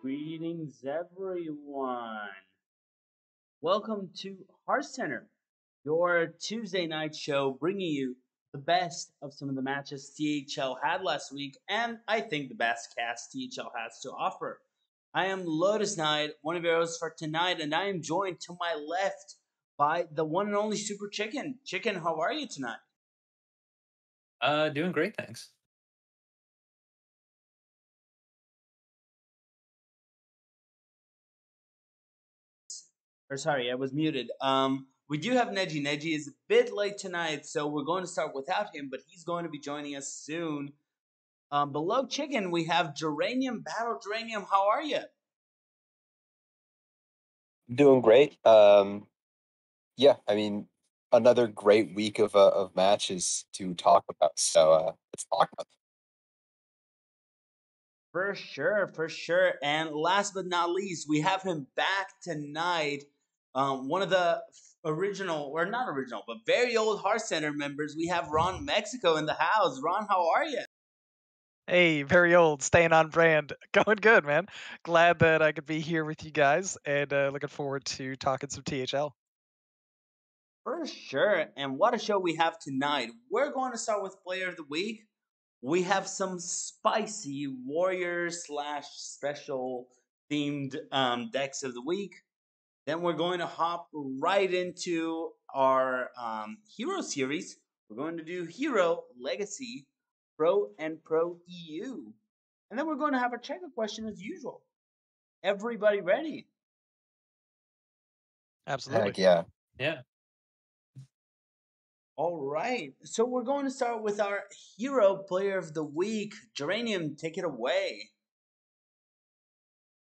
Greetings, everyone. Welcome to Hearthcenter, your Tuesday night show, bringing you the best of some of the matches THL had last week, and I think the best cast THL has to offer. I am Lotus Knight, one of your hosts for tonight, and I am joined to my left by the one and only Super Chicken. Chicken, how are you tonight? Doing great, thanks. Or sorry, I was muted. We do have Neji. Neji is a bit late tonight, so we're going to start without him, but he's going to be joining us soon. Below Chicken, we have Geranium Battle. Geranium, how are you? Doing great. Yeah, I mean, another great week of matches to talk about. So let's talk about them. For sure, for sure. And last but not least, we have him back tonight. One of the original, or not original, but very old Heart Center members. We have Ron Mexico in the house. Ron, how are you? Hey, very old, staying on brand. Going good, man. Glad that I could be here with you guys and looking forward to talking some THL. For sure. And what a show we have tonight. We're going to start with Player of the Week. We have some spicy warrior slash special themed decks of the week. Then we're going to hop right into our hero series. We're going to do Hero, Legacy, Pro, and Pro EU. And then we're going to have our checker question as usual. Everybody ready? Absolutely. Heck yeah. Yeah. All right. So we're going to start with our Hero Player of the Week. Geranium, take it away.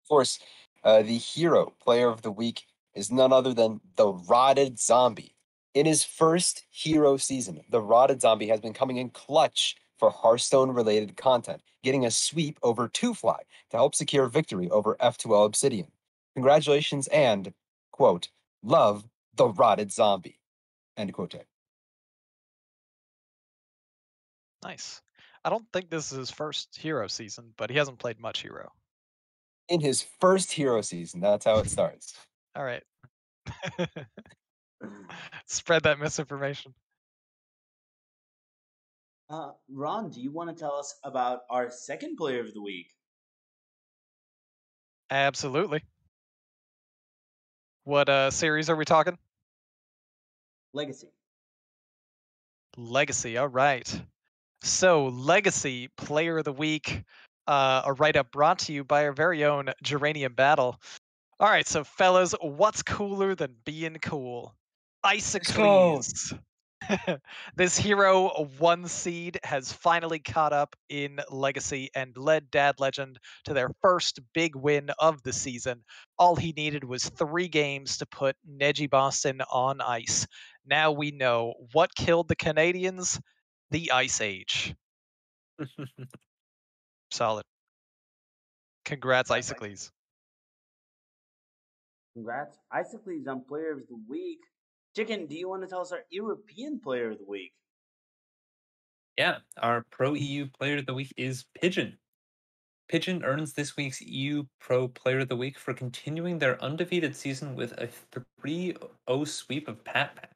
Of course, the hero player of the week is none other than the Rotted Zombie. In his first hero season, the Rotted Zombie has been coming in clutch for Hearthstone-related content, getting a sweep over Two Fly to help secure victory over F2L Obsidian. Congratulations and, quote, love the Rotted Zombie, end quote. Nice. I don't think this is his first hero season, but he hasn't played much hero. In his first hero season, that's how it starts. All right. Spread that misinformation. Ron, do you want to tell us about our second Player of the Week? Absolutely. What series are we talking? Legacy. Legacy. All right. So, Legacy Player of the Week, a write up brought to you by our very own Geranium Battle. All right, so fellas, what's cooler than being cool? Isocles. This hero, one seed, has finally caught up in Legacy and led Dad Legend to their first big win of the season. All he needed was 3 games to put Neji Boston on ice. Now we know what killed the Canadians: the Ice Age. Solid. Congrats, Isocles. Congrats. Isocles on Player of the Week. Chicken, do you want to tell us our European Player of the Week? Yeah, our Pro EU Player of the Week is Pigeon. Pigeon earns this week's EU Pro Player of the Week for continuing their undefeated season with a 3-0 sweep of Pat Pat.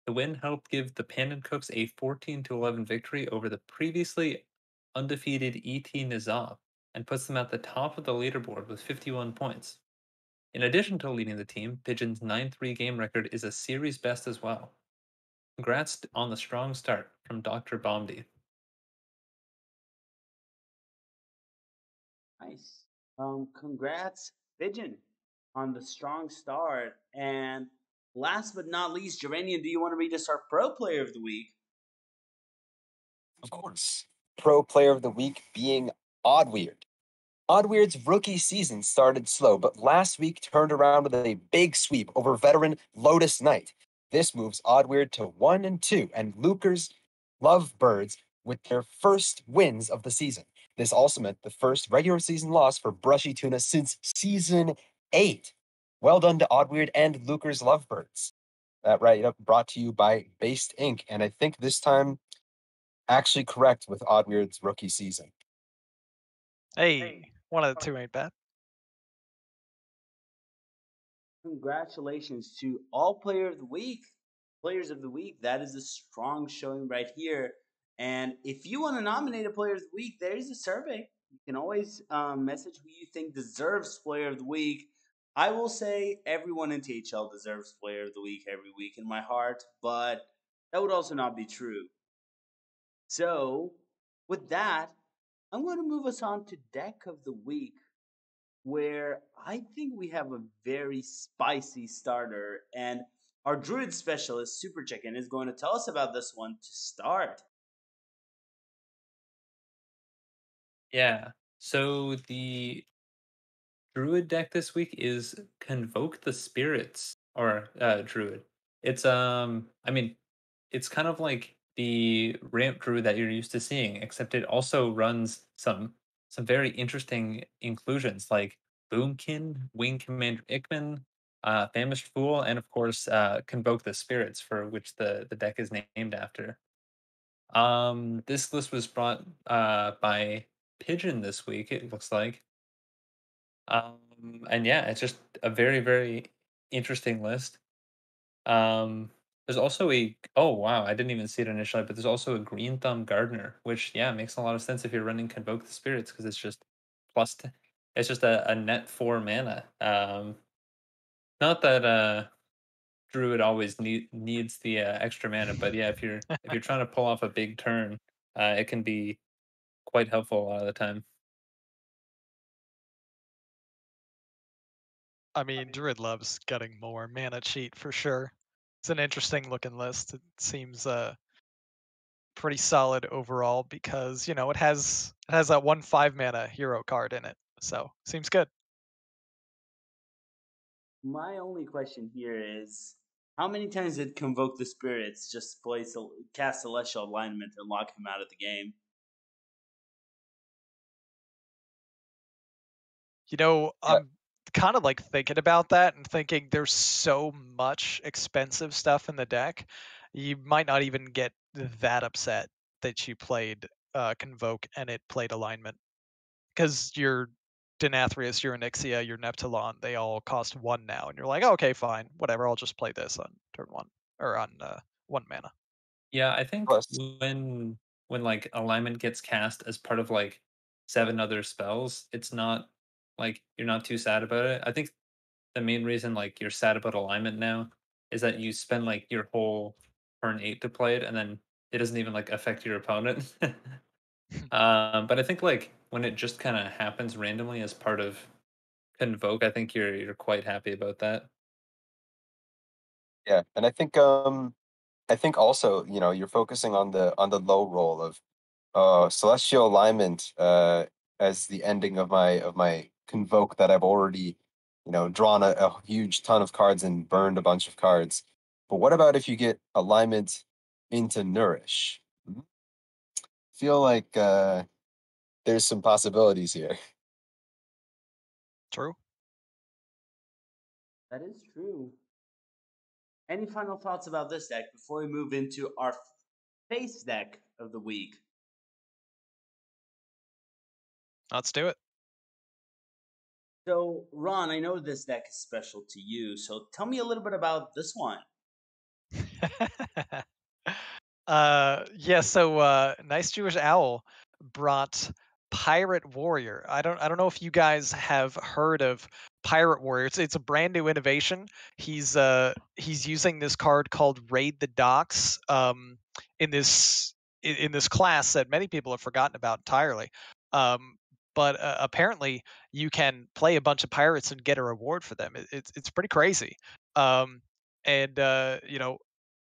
The win helped give the Pandan Cooks a 14-11 victory over the previously undefeated ET Nizab and puts them at the top of the leaderboard with 51 points. In addition to leading the team, Pigeon's 9-3 game record is a series best as well. Congrats on the strong start from Dr. Bomdi. Nice. Congrats, Pigeon, on the strong start. And last but not least, Geranium, do you want to read us our Pro Player of the Week? Of course. Pro player of the week being Oddweird. Oddweird's rookie season started slow, but last week turned around with a big sweep over veteran Lotus Knight. This moves Oddweird to 1-2, and Lucre's Lovebirds with their first wins of the season. This also meant the first regular season loss for Brushy Tuna since season 8. Well done to Oddweird and Lucre's Lovebirds. That write-up brought to you by Based Inc., and I think this time actually correct with Oddweird's rookie season. Hey, one of the two ain't bad. Congratulations to all player of the week, players of the week. That is a strong showing right here. And if you want to nominate a player of the week, there's a survey. You can always message who you think deserves player of the week. I will say everyone in THL deserves player of the week every week in my heart, but that would also not be true. So, with that, I'm going to move us on to deck of the week, where I think we have a very spicy starter. And our druid specialist, Super Chicken, is going to tell us about this one to start. Yeah. So the druid deck this week is Convoke the Spirits or druid. It's I mean, it's kind of like the ramp druid that you're used to seeing, except it also runs some very interesting inclusions like Boomkin, Wing Commander Ikman, Famished Fool, and of course Convoke the Spirits, for which the deck is named after. This list was brought by Pigeon this week, it looks like. And yeah, it's just a very, very interesting list. There's also a oh wow, I didn't even see it initially, but there's also a Green Thumb Gardener, which yeah makes a lot of sense if you're running Convoke the Spirits because it's just it's just a net 4 mana. Not that Druid always needs the extra mana, but yeah, if you're trying to pull off a big turn, it can be quite helpful a lot of the time. I mean, Druid loves getting more mana cheat for sure. It's an interesting looking list. It seems pretty solid overall because it has that 1 5 mana hero card in it. So seems good. My only question here is how many times did Convoke the Spirits just cast Celestial Alignment and lock him out of the game? Yeah, I'm kind of like thinking about that and thinking there's so much expensive stuff in the deck. You might not even get that upset that you played Convoke and it played alignment because your Denathrius, your Onyxia, your Neptulon, they all cost 1 now, and you're like, okay, fine, whatever, I'll just play this on turn 1 or on 1 mana. Yeah, I think plus when like alignment gets cast as part of like seven other spells, it's not like you're not too sad about it. I think the main reason like you're sad about alignment now is that you spend like your whole turn 8 to play it and then it doesn't even like affect your opponent. But I think like when it just kind of happens randomly as part of Convoke, I think you're quite happy about that. yeah, and I think also, you're focusing on the low roll of celestial alignment as the ending of my convoke that I've already, drawn a huge ton of cards and burned a bunch of cards. But what about if you get alignment into nourish? Feel like there's some possibilities here. True. That is true. Any final thoughts about this deck before we move into our face deck of the week? Let's do it. So, Ron, I know this deck is special to you, so tell me a little bit about this one. Yeah, so Nice Jewish Owl brought Pirate Warrior. I don't know if you guys have heard of Pirate Warrior. It's a brand new innovation. He's using this card called Raid the Docks in this class that many people have forgotten about entirely. Um but apparently you can play a bunch of pirates and get a reward for them. It's pretty crazy. Um and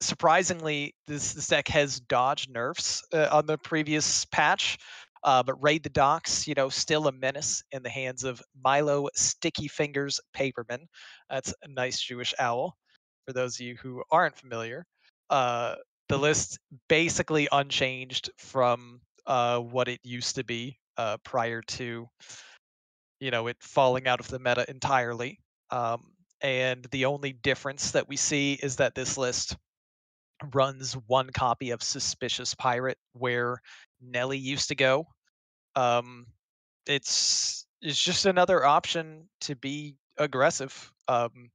surprisingly, this deck has dodge nerfs on the previous patch, but Raid the Docks, still a menace in the hands of Milo Sticky Fingers Paperman. That's a nice Jewish owl. For those of you who aren't familiar, uh, the list basically unchanged from what it used to be prior to it falling out of the meta entirely. And the only difference that we see is that this list runs one copy of Suspicious Pirate where Nelly used to go. Um, it's just another option to be aggressive. Um,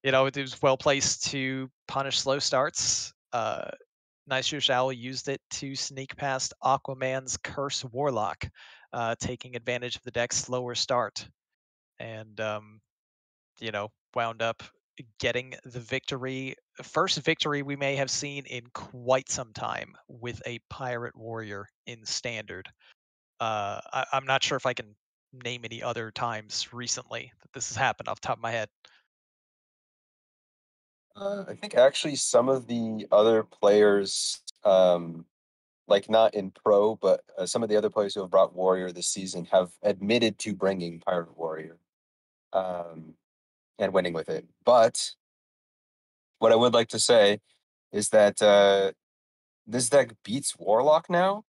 it was well placed to punish slow starts. Nice Owl used it to sneak past Aquaman's Curse Warlock, taking advantage of the deck's slower start, and wound up getting the victory. First victory we may have seen in quite some time with a Pirate Warrior in Standard. I'm not sure if I can name any other times recently that this has happened off the top of my head. I think actually some of the other players, like not in pro, but some of the other players who have brought Warrior this season have admitted to bringing Pirate Warrior, um, and winning with it. But what I would like to say is that this deck beats Warlock now.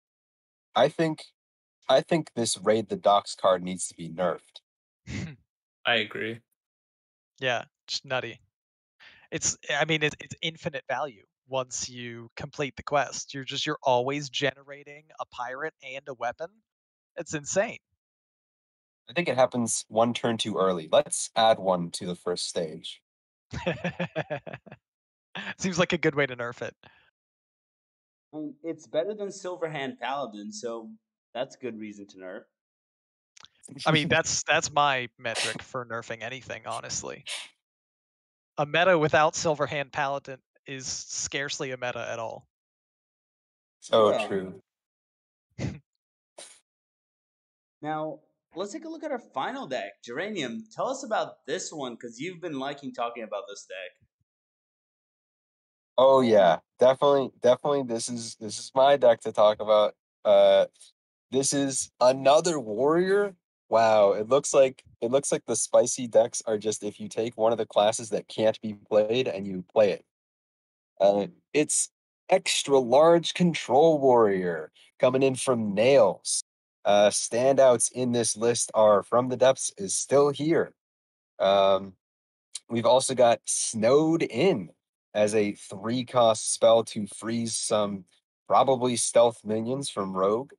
I think I think this Raid the Docks card needs to be nerfed. I agree. Yeah, just nutty. It's infinite value once you complete the quest. You're always generating a pirate and a weapon. It's insane. I think it happens one turn too early. Let's add one to the first stage. Seems like a good way to nerf it. I mean, it's better than Silverhand Paladin, so that's good reason to nerf. I mean, that's my metric for nerfing anything, honestly. A meta without Silverhand Paladin is scarcely a meta at all. So Yeah. true. Now, let's take a look at our final deck. Geranium, tell us about this one because you've been liking talking about this deck. Oh yeah, definitely. This is my deck to talk about. Uh, this is another warrior. Wow, it looks like the spicy decks are just if you take one of the classes that can't be played and you play it. It's extra large control warrior coming in from Nails. Standouts in this list are From the Depths is still here. Um, we've also got Snowed In as a 3-cost spell to freeze some probably stealth minions from Rogue.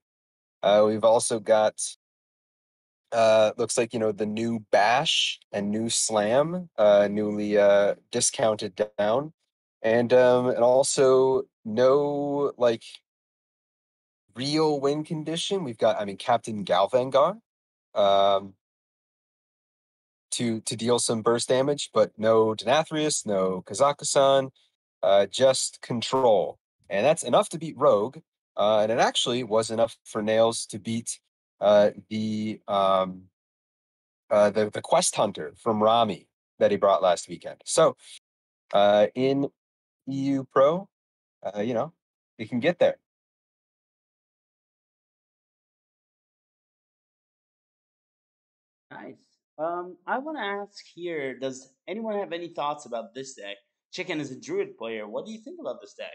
We've also got looks like the new Bash and new Slam, newly discounted down, and also no like real win condition. We've got, I mean, Captain Galvangar, um, to deal some burst damage, but no Denathrius, no Kazakusan, just control, and that's enough to beat Rogue. And it actually was enough for Nails to beat the Quest Hunter from Rami that he brought last weekend. So in EU Pro, you can get there. Nice. I want to ask here, does anyone have any thoughts about this deck? Chicken is a druid player. What do you think about this deck?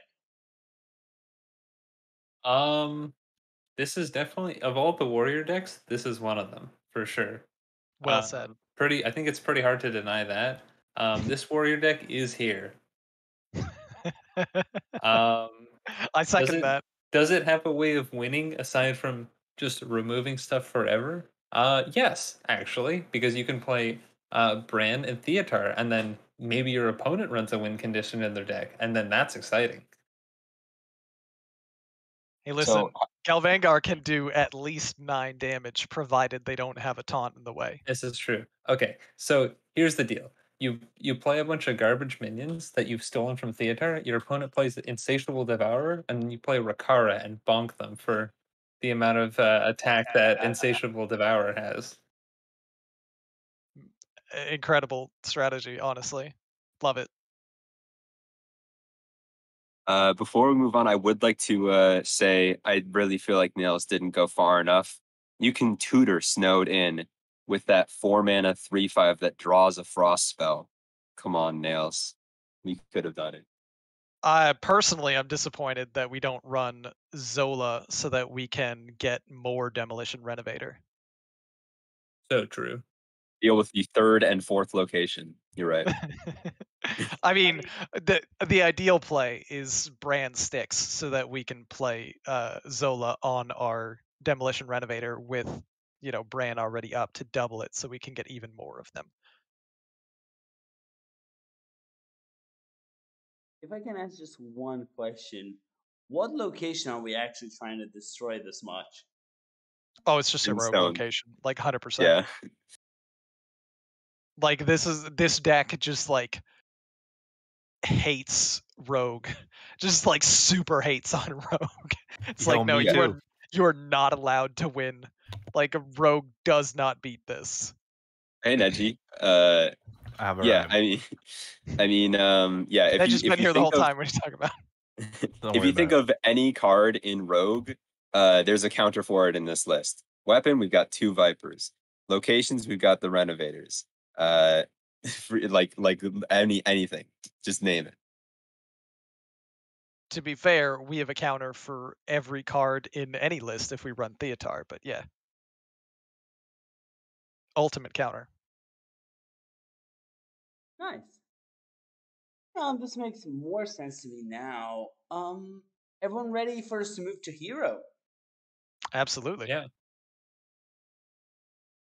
Um, this is definitely of all the warrior decks, this is one of them for sure. Well said. Pretty. I think it's pretty hard to deny that. This warrior deck is here. Um, I does second it that. does it have a way of winning aside from just removing stuff forever? Yes, actually, because you can play Bran and Theotar, and then maybe your opponent runs a win condition in their deck, and then that's exciting. Hey, So listen, Galvangar can do at least 9 damage, provided they don't have a taunt in the way. This is true. Okay, so here's the deal. You play a bunch of garbage minions that you've stolen from Theater. Your opponent plays Insatiable Devourer, and then you play Rakara and bonk them for the amount of attack that Insatiable Devourer has. Incredible strategy, honestly. Love it. before we move on, I would like to say I really feel like Nails didn't go far enough. You can tutor Snowed In with that 4-mana 3/5 that draws a frost spell. Come on, Nails. We could have done it. I personally am disappointed that we don't run Zola so that we can get more Demolition Renovator. So true. Deal with the third and fourth location. You're right. I mean, the ideal play is Brand Sticks so that we can play Zola on our Demolition Renovator with, Bran already up to double it so we can get even more of them. If I can ask just one question, what location are we actually trying to destroy this much? Oh, it's just a rogue Brimstone. location, like 100%. Yeah. Like this deck just like hates rogue, just like super hates on rogue. It's Yo, like no, me too. you are not allowed to win. Like a rogue does not beat this. Hey, Neji. I have a Yeah, rhyme. yeah. They've just been If you here the whole think of time. What are you talking about? Don't if worry you think about of any card in Rogue, there's a counter for it in this list. Weapon, we've got 2 Vipers. Locations, we've got the Renovators. Like anything, just name it. To be fair, we have a counter for every card in any list if we run Theatar, but yeah. Ultimate counter. Nice. This makes more sense to me now. Everyone ready for us to move to hero? Absolutely. Yeah.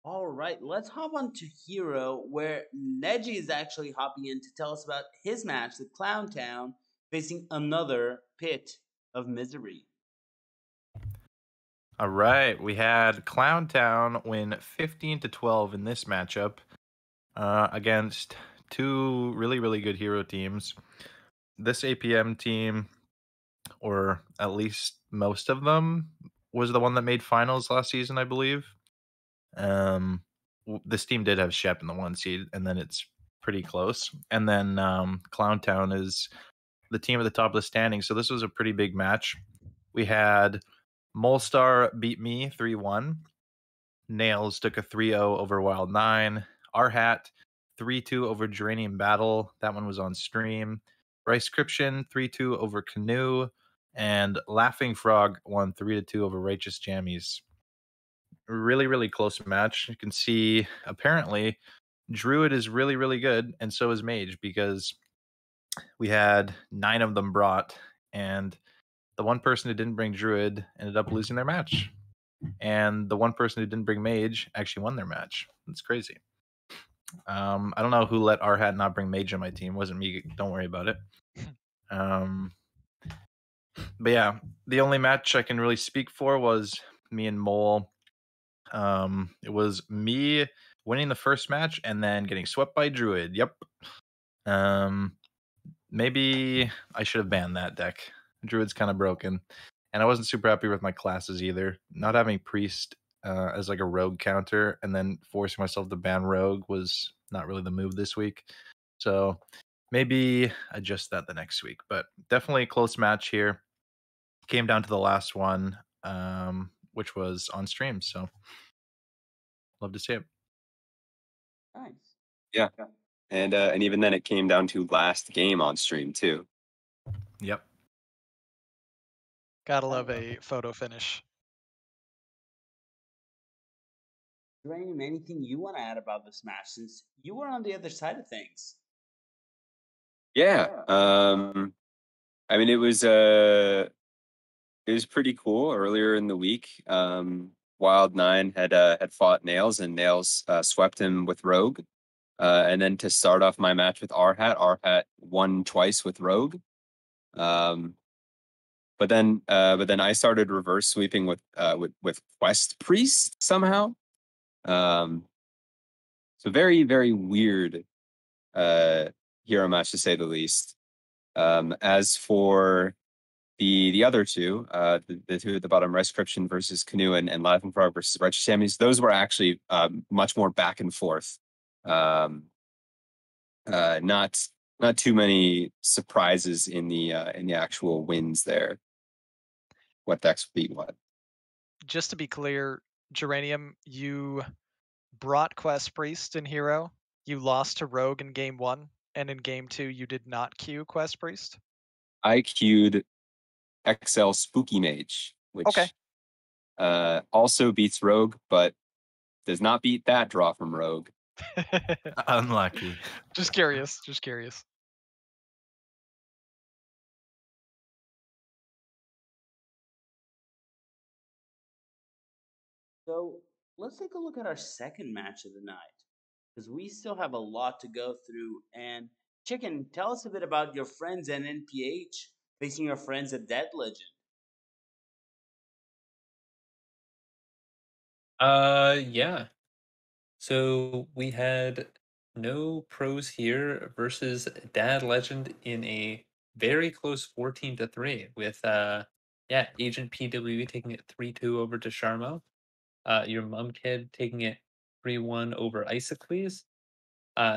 All right, let's hop on to hero, where Neji is actually hopping in to tell us about his match, the Clown Town, facing another pit of misery. All right, we had Clown Town win 15-12 in this matchup against 2 really good hero teams. This APM team, or at least most of them, was the one that made finals last season, I believe. This team did have Shep in the 1 seed, and then it's pretty close. And then Clown Town is the team at the top of the standing, so this was a pretty big match. We had Molestar beat me 3-1. Nails took a 3-0 over Wild 9. Arhat 3-2 over Geranium Battle. That one was on stream. Ricecription 3-2 over Canoe. And Laughing Frog won 3-2 over Righteous Jammies. Really close match. You can see apparently Druid is really good, and so is Mage, because we had 9 of them brought, and the one person who didn't bring Druid ended up losing their match. And the one person who didn't bring Mage actually won their match. It's crazy. I don't know who let Arhat not bring Mage on my team. It wasn't me. Don't worry about it. But yeah, the only match I can really speak for was me and Mole. It was me winning the first match and then getting swept by Druid. Yep. Maybe I should have banned that deck. Druid's kind of broken. And I wasn't super happy with my classes either. Not having Priest as like a rogue counter and then forcing myself to ban rogue was not really the move this week. So maybe adjust that the next week. But definitely a close match here. Came down to the last one, which was on stream. So love to see it. Nice. Yeah. And even then it came down to last game on stream too. Yep. Gotta love a photo finish. Geranium, anything you want to add about this match, since you were on the other side of things? Yeah. I mean, it was pretty cool earlier in the week. Wild 9 had fought Nails, and Nails swept him with Rogue. And then to start off my match with Arhat won twice with Rogue. But then I started reverse sweeping with Quest Priest somehow. So very weird hero match, to say the least. As for the other two, the two at the bottom, Rescription versus Canoe and Laughing Frog versus Righteous Jammies, those were actually much more back and forth. Not too many surprises in the actual wins there. What decks beat what? Just to be clear, Geranium, you brought Quest Priest in Hero. You lost to Rogue in game 1, and in game 2 you did not queue Quest Priest. I queued XL Spooky Mage, which Okay. Also beats Rogue, but does not beat that draw from Rogue. Unlucky. Just curious. So let's take a look at our second match of the night, because we still have a lot to go through. And Chicken, tell us a bit about your friends and NPH facing your friends at Dead Legend. Yeah. So we had no pros here versus Dad Legend in a very close 14-3 with Agent PWE taking it 3-2 over to Sharmo. Your mum kid taking it 3-1 over Isocles.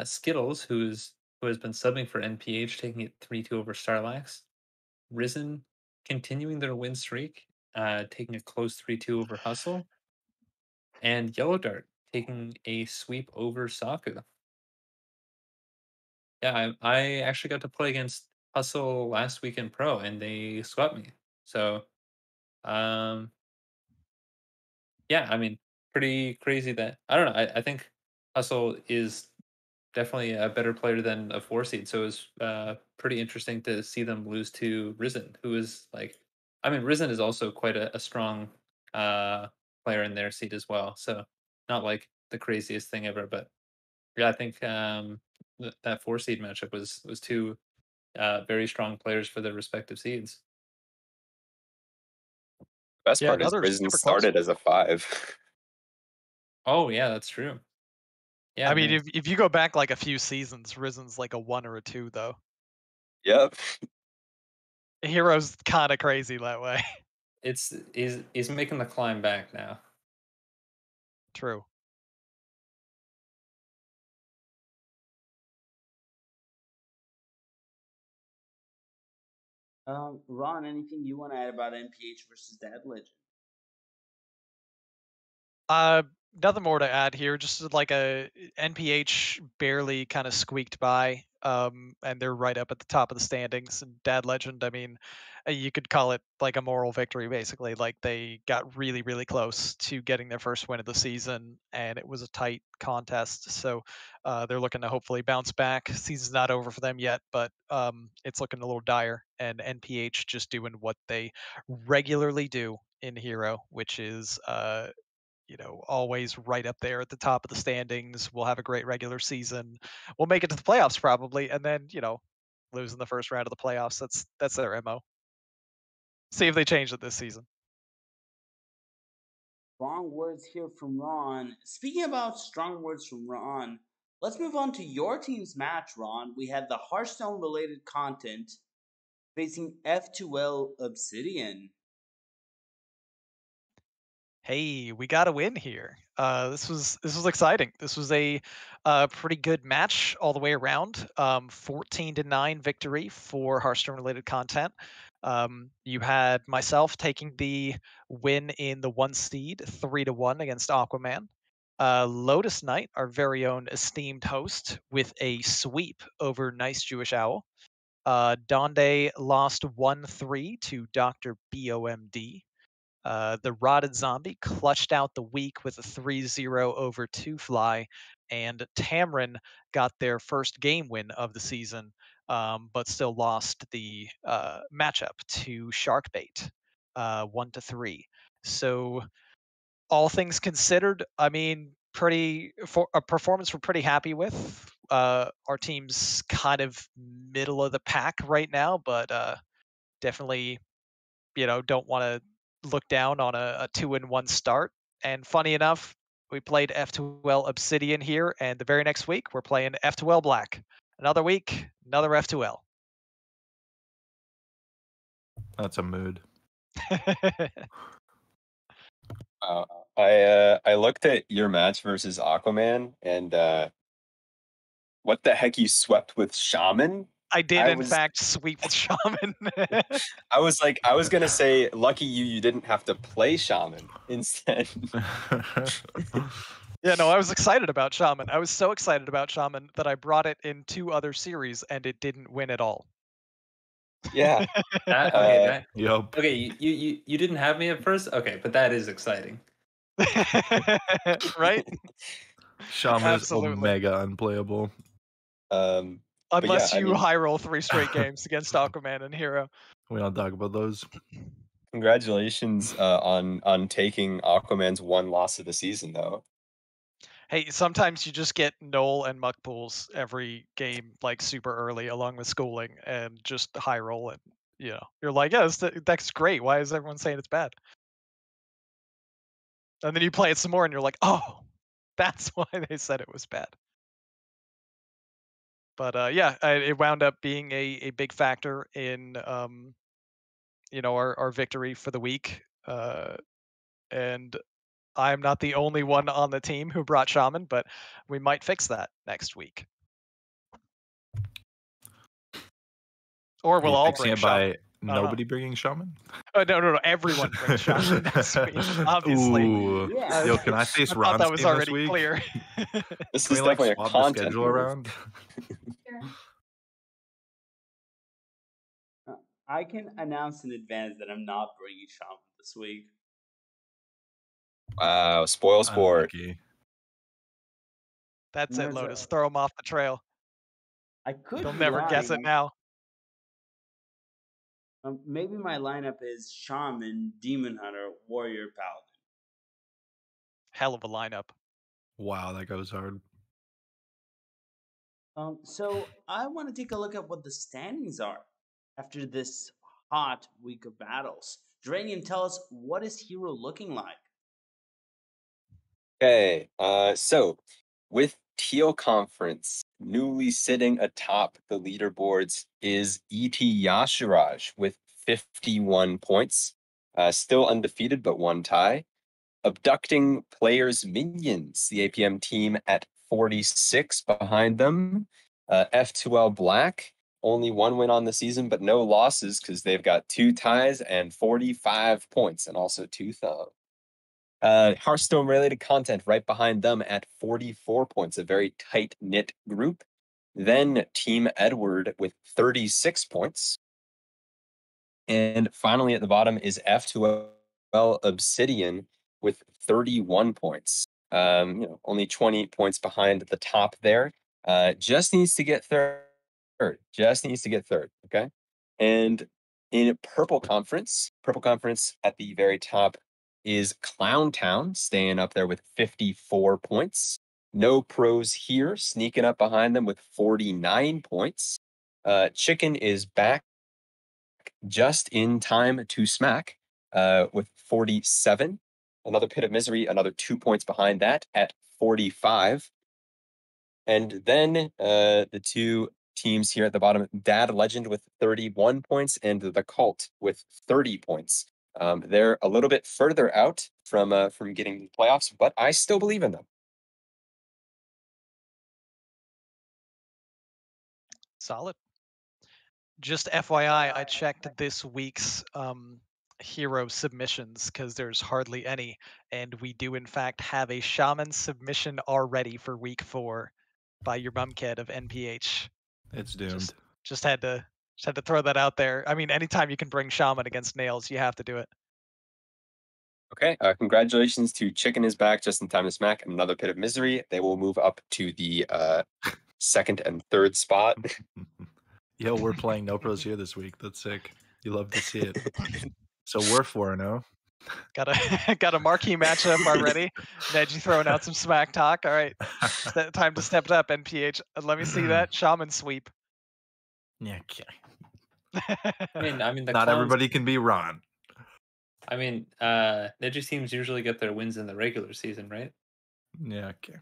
Skittles, who has been subbing for NPH, taking it 3-2 over Starlax. Risen continuing their win streak, taking a close 3-2 over Hustle. And Yellow Dart taking a sweep over Saku. Yeah, I actually got to play against Hustle last week in Pro, and they swept me. So, um, yeah, I mean, pretty crazy that I don't know. I think Hustle is definitely a better player than a 4 seed. So it was pretty interesting to see them lose to Risen, who is like, I mean, Risen is also quite a strong player in their seed as well. So not like the craziest thing ever, but yeah, I think that 4 seed matchup was two very strong players for their respective seeds. Best Yeah, part is another Risen super close started one. as a 5. Oh yeah, that's true. Yeah, I mean, nice. if you go back like a few seasons, Risen's like a 1 or a 2 though. Yep. Hero's kind of crazy that way. He's making the climb back now. True. Ron, anything you want to add about NPH versus Dead Legend? Nothing more to add here. Just like a NPH barely kind of squeaked by, and they're right up at the top of the standings. And Dad Legend, I mean, you could call it like a moral victory, basically. Like they got really, really close to getting their first win of the season, and it was a tight contest. So they're looking to hopefully bounce back. Season's not over for them yet, but it's looking a little dire. And NPH just doing what they regularly do in Hero, which is always right up there at the top of the standings. We'll have a great regular season. We'll make it to the playoffs probably, and then lose in the first round of the playoffs. That's their mo. See if they change it this season. Strong words here from Ron. Speaking about strong words from Ron, let's move on to your team's match, Ron. We had the Hearthstone related content facing F2L Obsidian. Hey, we got a win here. This was exciting. This was a pretty good match all the way around. 14-9 victory for Hearthstone related content. You had myself taking the win in the 1 seed, 3-1 against Aquaman. Lotus Knight, our very own esteemed host, with a sweep over Nice Jewish Owl. Donde lost 1-3 to Dr. BOMD. The Rotted Zombie clutched out the week with a 3-0 over Two Fly, and Tamron got their first game win of the season, but still lost the matchup to Sharkbait, 1-3. So, all things considered, I mean, for a performance we're pretty happy with. Our team's kind of middle of the pack right now, but definitely don't want to look down on a 2-1 start. And funny enough, we played F2L Obsidian here, and the very next week we're playing F2L Black. Another week, another F2L. That's a mood. I looked at your match versus Aquaman, and what the heck, you swept with Shaman? I did, I in was fact, sweep with Shaman. I was like, I was gonna say, lucky you didn't have to play Shaman instead. Yeah, no, I was excited about Shaman. I was so excited about Shaman that I brought it in 2 other series, and it didn't win at all. Yeah. Yup. Okay, you didn't have me at first. Okay, but that is exciting. Right? Shaman is Absolutely. omega unplayable. Unless I you mean, high roll 3 straight games against Aquaman and Hero. We don't talk about those. congratulations on taking Aquaman's 1 loss of the season, though. Hey, sometimes you just get Knoll and Muck pools every game, like super early, along with schooling, and just high roll, and you're like, yeah, this deck's great. Why is everyone saying it's bad? And then you play it some more, and you're like, oh, that's why they said it was bad. But yeah, it wound up being a big factor in our victory for the week. And I'm not the only one on the team who brought Shaman, but we might fix that next week. Or Are we'll you all fixing bring it Shaman. by I don't know. nobody bringing shaman? No. Everyone brings Shaman next week. Obviously. Ooh. Yeah. Yo, can I face I thought that Ron's was team this already week? clear. This Can is we like definitely a swap the content schedule move. around? I can announce in advance that I'm not bringing Shaman this week. Wow, spoil sport. Unlucky. That's it, There's Lotus. a- Throw him off the trail. I could They'll be never guess it lying. now. Maybe my lineup is Shaman, Demon Hunter, Warrior, Paladin. Hell of a lineup. Wow, that goes hard. So I want to take a look at what the standings are after this hot week of battles. Geranium, tell us, what is Hero looking like? Okay, so with Teal Conference newly sitting atop the leaderboards is E.T. Yashiraj with 51 points, still undefeated but one tie. Abducting Players Minions, the APM team at 46 behind them. F2L Black, only one win on the season, but no losses because they've got 2 ties and 45 points and also 2 thumbs. Hearthstone related content right behind them at 44 points, a very tight knit group. Then Team Edward with 36 points. And finally at the bottom is F2L Obsidian with 31 points. Only 20 points behind the top there. Just needs to get third. Just needs to get third. Okay. And in Purple Conference at the very top is Clown Town, staying up there with 54 points. No pros here, sneaking up behind them with 49 points. Chicken is back just in time to smack with 47. Another Pit of Misery, another 2 points behind that at 45. And then the two teams here at the bottom, Dad Legend with 31 points and the Cult with 30 points. They're a little bit further out from getting the playoffs, but I still believe in them. Solid. Just FYI, I checked this week's hero submissions because there's hardly any, and we do in fact have a Shaman submission already for week 4 by your mum kid of NPH. It's doomed. Just had to throw that out there. I mean, anytime you can bring Shaman against Nails, you have to do it. Okay, congratulations to Chicken is back just in time to smack. Another Pit of Misery. They will move up to the second and third spot. Yo, we're playing no pros here this week. That's sick. You love to see it. So we're 4-0. Got a marquee matchup already. Neji throwing out some smack talk. All right, time to step it up, NPH. Let me see that Shaman sweep. Yeah, okay. I mean, the Not clowns, everybody can be Ron. I mean, Ninja teams usually get their wins in the regular season, right? Yeah, okay.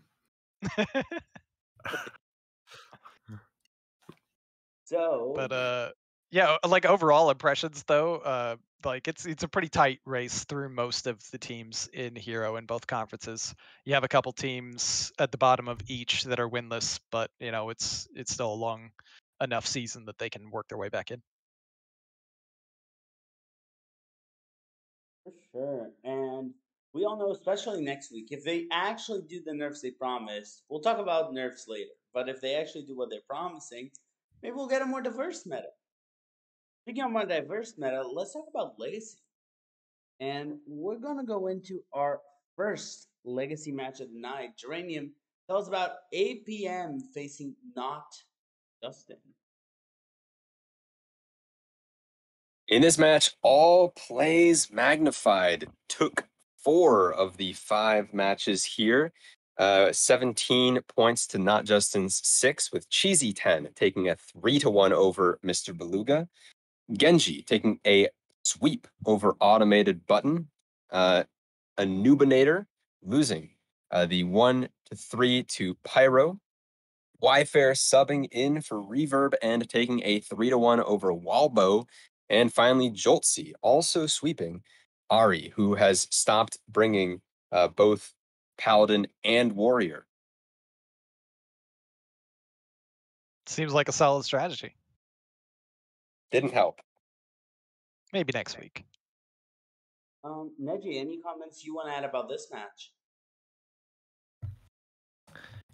So, But yeah, like overall impressions though, like it's a pretty tight race through most of the teams in Hero in both conferences. You have a couple teams at the bottom of each that are winless, but it's still a long enough season that they can work their way back in. for sure. And we all know, especially next week, if they actually do the nerfs they promised, we'll talk about nerfs later. But if they actually do what they're promising, maybe we'll get a more diverse meta. Speaking of more diverse meta, let's talk about Legacy. And we're going to go into our first Legacy match of the night. Geranium, tell us about APM facing Not Justin. In this match, all plays magnified. Took 4 of the 5 matches here. 17 points to Not Justin's 6, with Cheesy 10 taking a 3-1 over Mr. Beluga. Genji taking a sweep over Automated Button. Anubinator losing the 1-3 to Pyro. Wyfair subbing in for Reverb and taking a 3-1 over Walbo. And finally, Joltsy also sweeping Ari, who has stopped bringing both Paladin and Warrior. Seems like a solid strategy. Didn't help. Maybe next week. Neji, any comments you want to add about this match?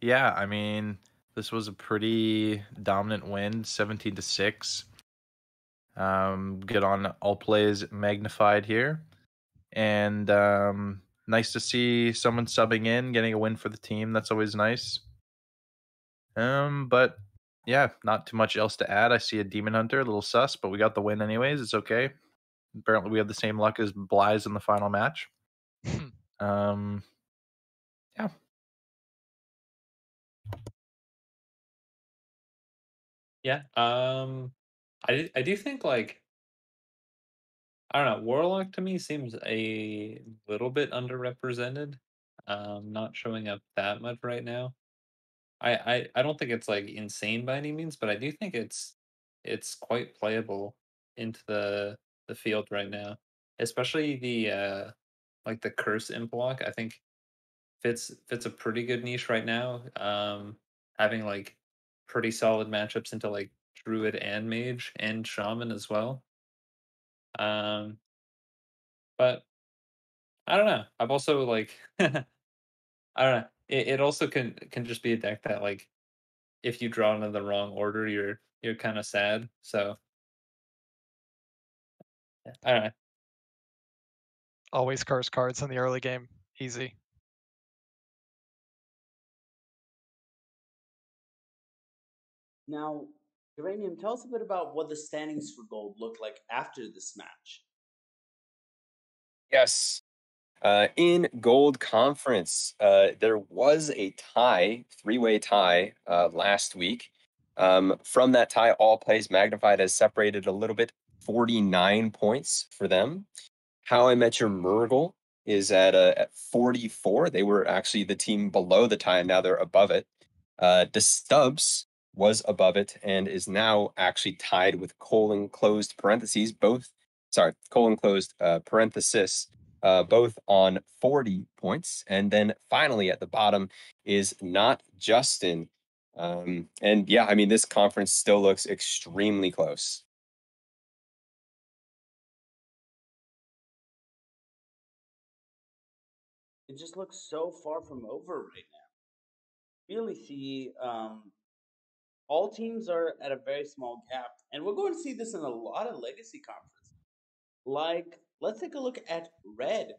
Yeah, I mean, this was a pretty dominant win, 17-6. Good on all plays magnified here. And nice to see someone subbing in, getting a win for the team. That's always nice. But yeah, not too much else to add. I see a Demon Hunter, a little sus, but we got the win anyways. It's okay. Apparently, we have the same luck as Bly's in the final match. Yeah. Yeah. I do think like I don't know, Warlock to me seems a little bit underrepresented. Not showing up that much right now. I don't think it's like insane by any means, but I do think it's quite playable into the field right now. Especially the like the curse imp block, I think fits a pretty good niche right now. Having like pretty solid matchups into like druid and mage and shaman as well. But I don't know. I've also like I don't know. It also can just be a deck that like if you draw in the wrong order, you're kind of sad. So I don't know. Always curse cards in the early game. Easy. Now, Uranium, tell us a bit about what the standings for gold looked like after this match. Yes. In Gold Conference, there was a tie, three-way tie last week. From that tie, all plays magnified has separated a little bit, 49 points for them. How I Met Your Murgle is at 44. They were actually the team below the tie, and now they're above it. The Stubbs was above it and is now actually tied with colon closed parentheses, colon closed parenthesis, both on 40 points. And then finally at the bottom is Not Justin. And yeah, I mean, this conference still looks extremely close. It just looks so far from over right now. Really see all teams are at a very small gap, and we're going to see this in a lot of legacy conferences. Like, let's take a look at Red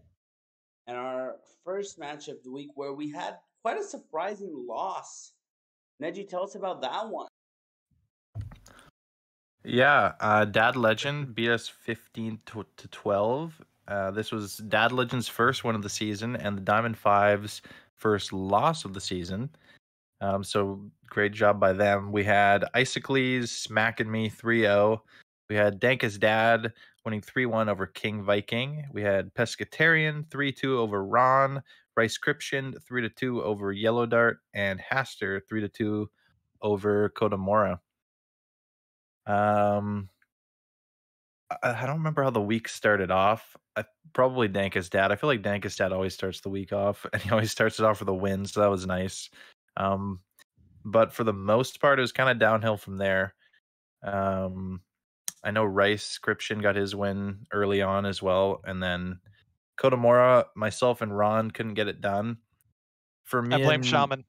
and our first match of the week where we had quite a surprising loss. Neji, tell us about that one. Yeah, Dad Legend beat us 15-12. This was Dad Legend's first win of the season and the Diamond Five's first loss of the season. So great job by them. We had Isocles smacking me 3-0. We had Danka's Dad winning 3-1 over King Viking. We had Pescatarian 3-2 over Ron. Ricescription 3-2 over Yellow Dart. And Haster 3-2 over Kodamora. I don't remember how the week started off. Probably Danka's Dad. I feel like Danka's Dad always starts the week off, and he always starts it off with a win, so that was nice. But for the most part, it was kind of downhill from there. I know Ricescription got his win early on as well, and then Kodamora, myself, and Ron couldn't get it done. For me, I blame Shaman.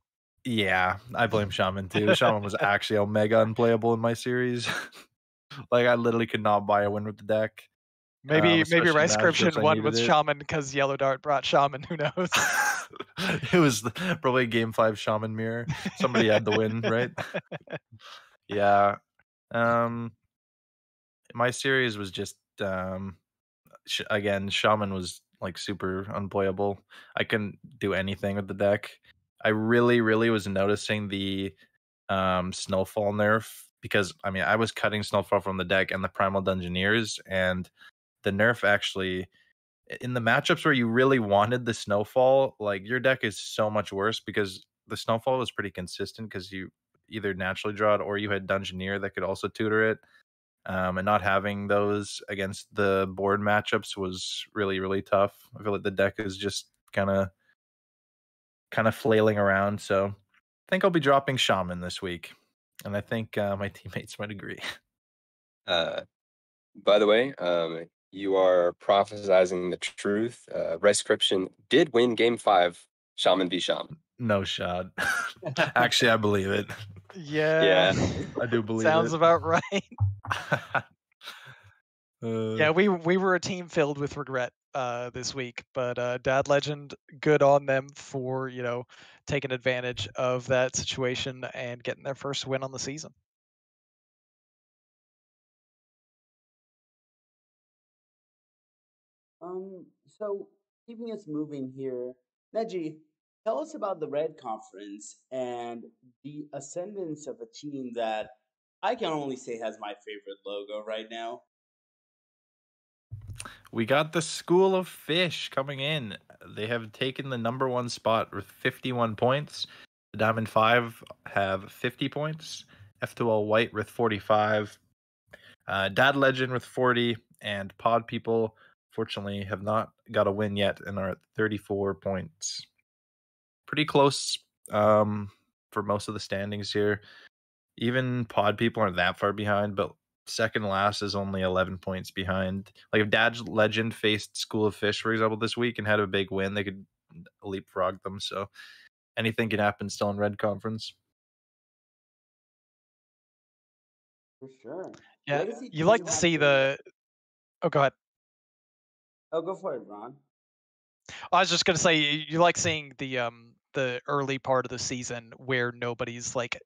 Yeah, I blame Shaman too. Shaman was actually omega unplayable in my series. Like I literally could not buy a win with the deck. Maybe Especially in matchups Ricescription I won needed with it. Shaman because Yellow Dart brought Shaman. Who knows? It was probably Game 5 Shaman Mirror. Somebody had the win, right? Yeah. My series was just again, Shaman was like super unplayable. I couldn't do anything with the deck. I really, really was noticing the Snowfall nerf because I mean I was cutting Snowfall from the deck and the Primal Dungeoneers, and the nerf actually in the matchups where you really wanted the Snowfall, like your deck is so much worse because the Snowfall was pretty consistent because you either naturally draw it or you had Dungeoneer that could also tutor it. And not having those against the board matchups was really, really tough. I feel like the deck is just kind of flailing around. So I think I'll be dropping Shaman this week, and I think my teammates might agree. By the way, you are prophesizing the truth. Rescription did win Game 5, Shaman v Shaman. No shot. Actually, I believe it. Yeah. I do believe Sounds it. about right. Yeah, we were a team filled with regret this week, but Dad Legend, good on them for taking advantage of that situation and getting their first win on the season. So keeping us moving here, Neji, tell us about the Red Conference and the ascendance of a team that I can only say has my favorite logo right now. We got the School of Fish coming in. They have taken the number 1 spot with 51 points. The Diamond 5 have 50 points. F2L White with 45. Dad Legend with 40. And Pod People, fortunately, have not got a win yet and are at 34 points. Pretty close for most of the standings here. Even Pod People aren't that far behind, but second last is only 11 points behind. Like if Dad Legend faced School of Fish, for example, this week and had a big win, they could leapfrog them. So anything can happen still in Red Conference. For sure. Yeah, Legacy you like team to has see been- Oh, go ahead. Oh, go for it, Ron. I was just gonna say you like seeing the early part of the season where nobody's like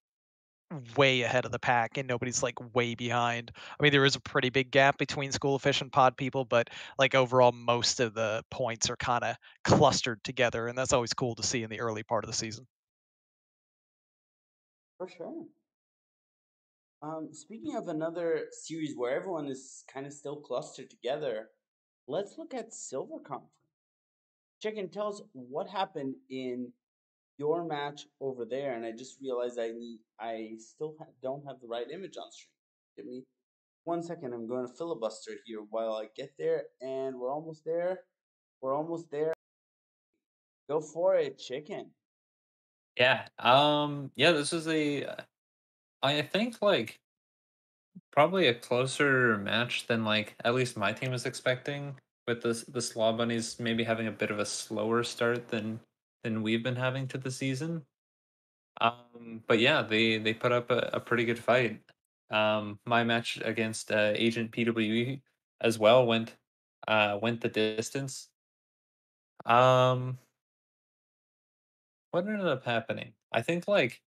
way ahead of the pack and nobody's like way behind. I mean, there is a pretty big gap between School of Fish and Pod People, but like overall, most of the points are kind of clustered together, and that's always cool to see in the early part of the season. For sure. Speaking of another series where everyone is kind of still clustered together, let's look at Silver Conference. Chicken, tell us what happened in your match over there, and I just realized I still don't have the right image on stream. Give me 1 second. I'm going to filibuster here while I get there, and we're almost there. We're almost there. Go for it, Chicken. Yeah. Yeah, this is I think like probably a closer match than like at least my team was expecting, with the Slaw Bunnies maybe having a bit of a slower start than we've been having to the season. But yeah, they put up a pretty good fight. My match against Agent PWE as well went the distance. What ended up happening? I think like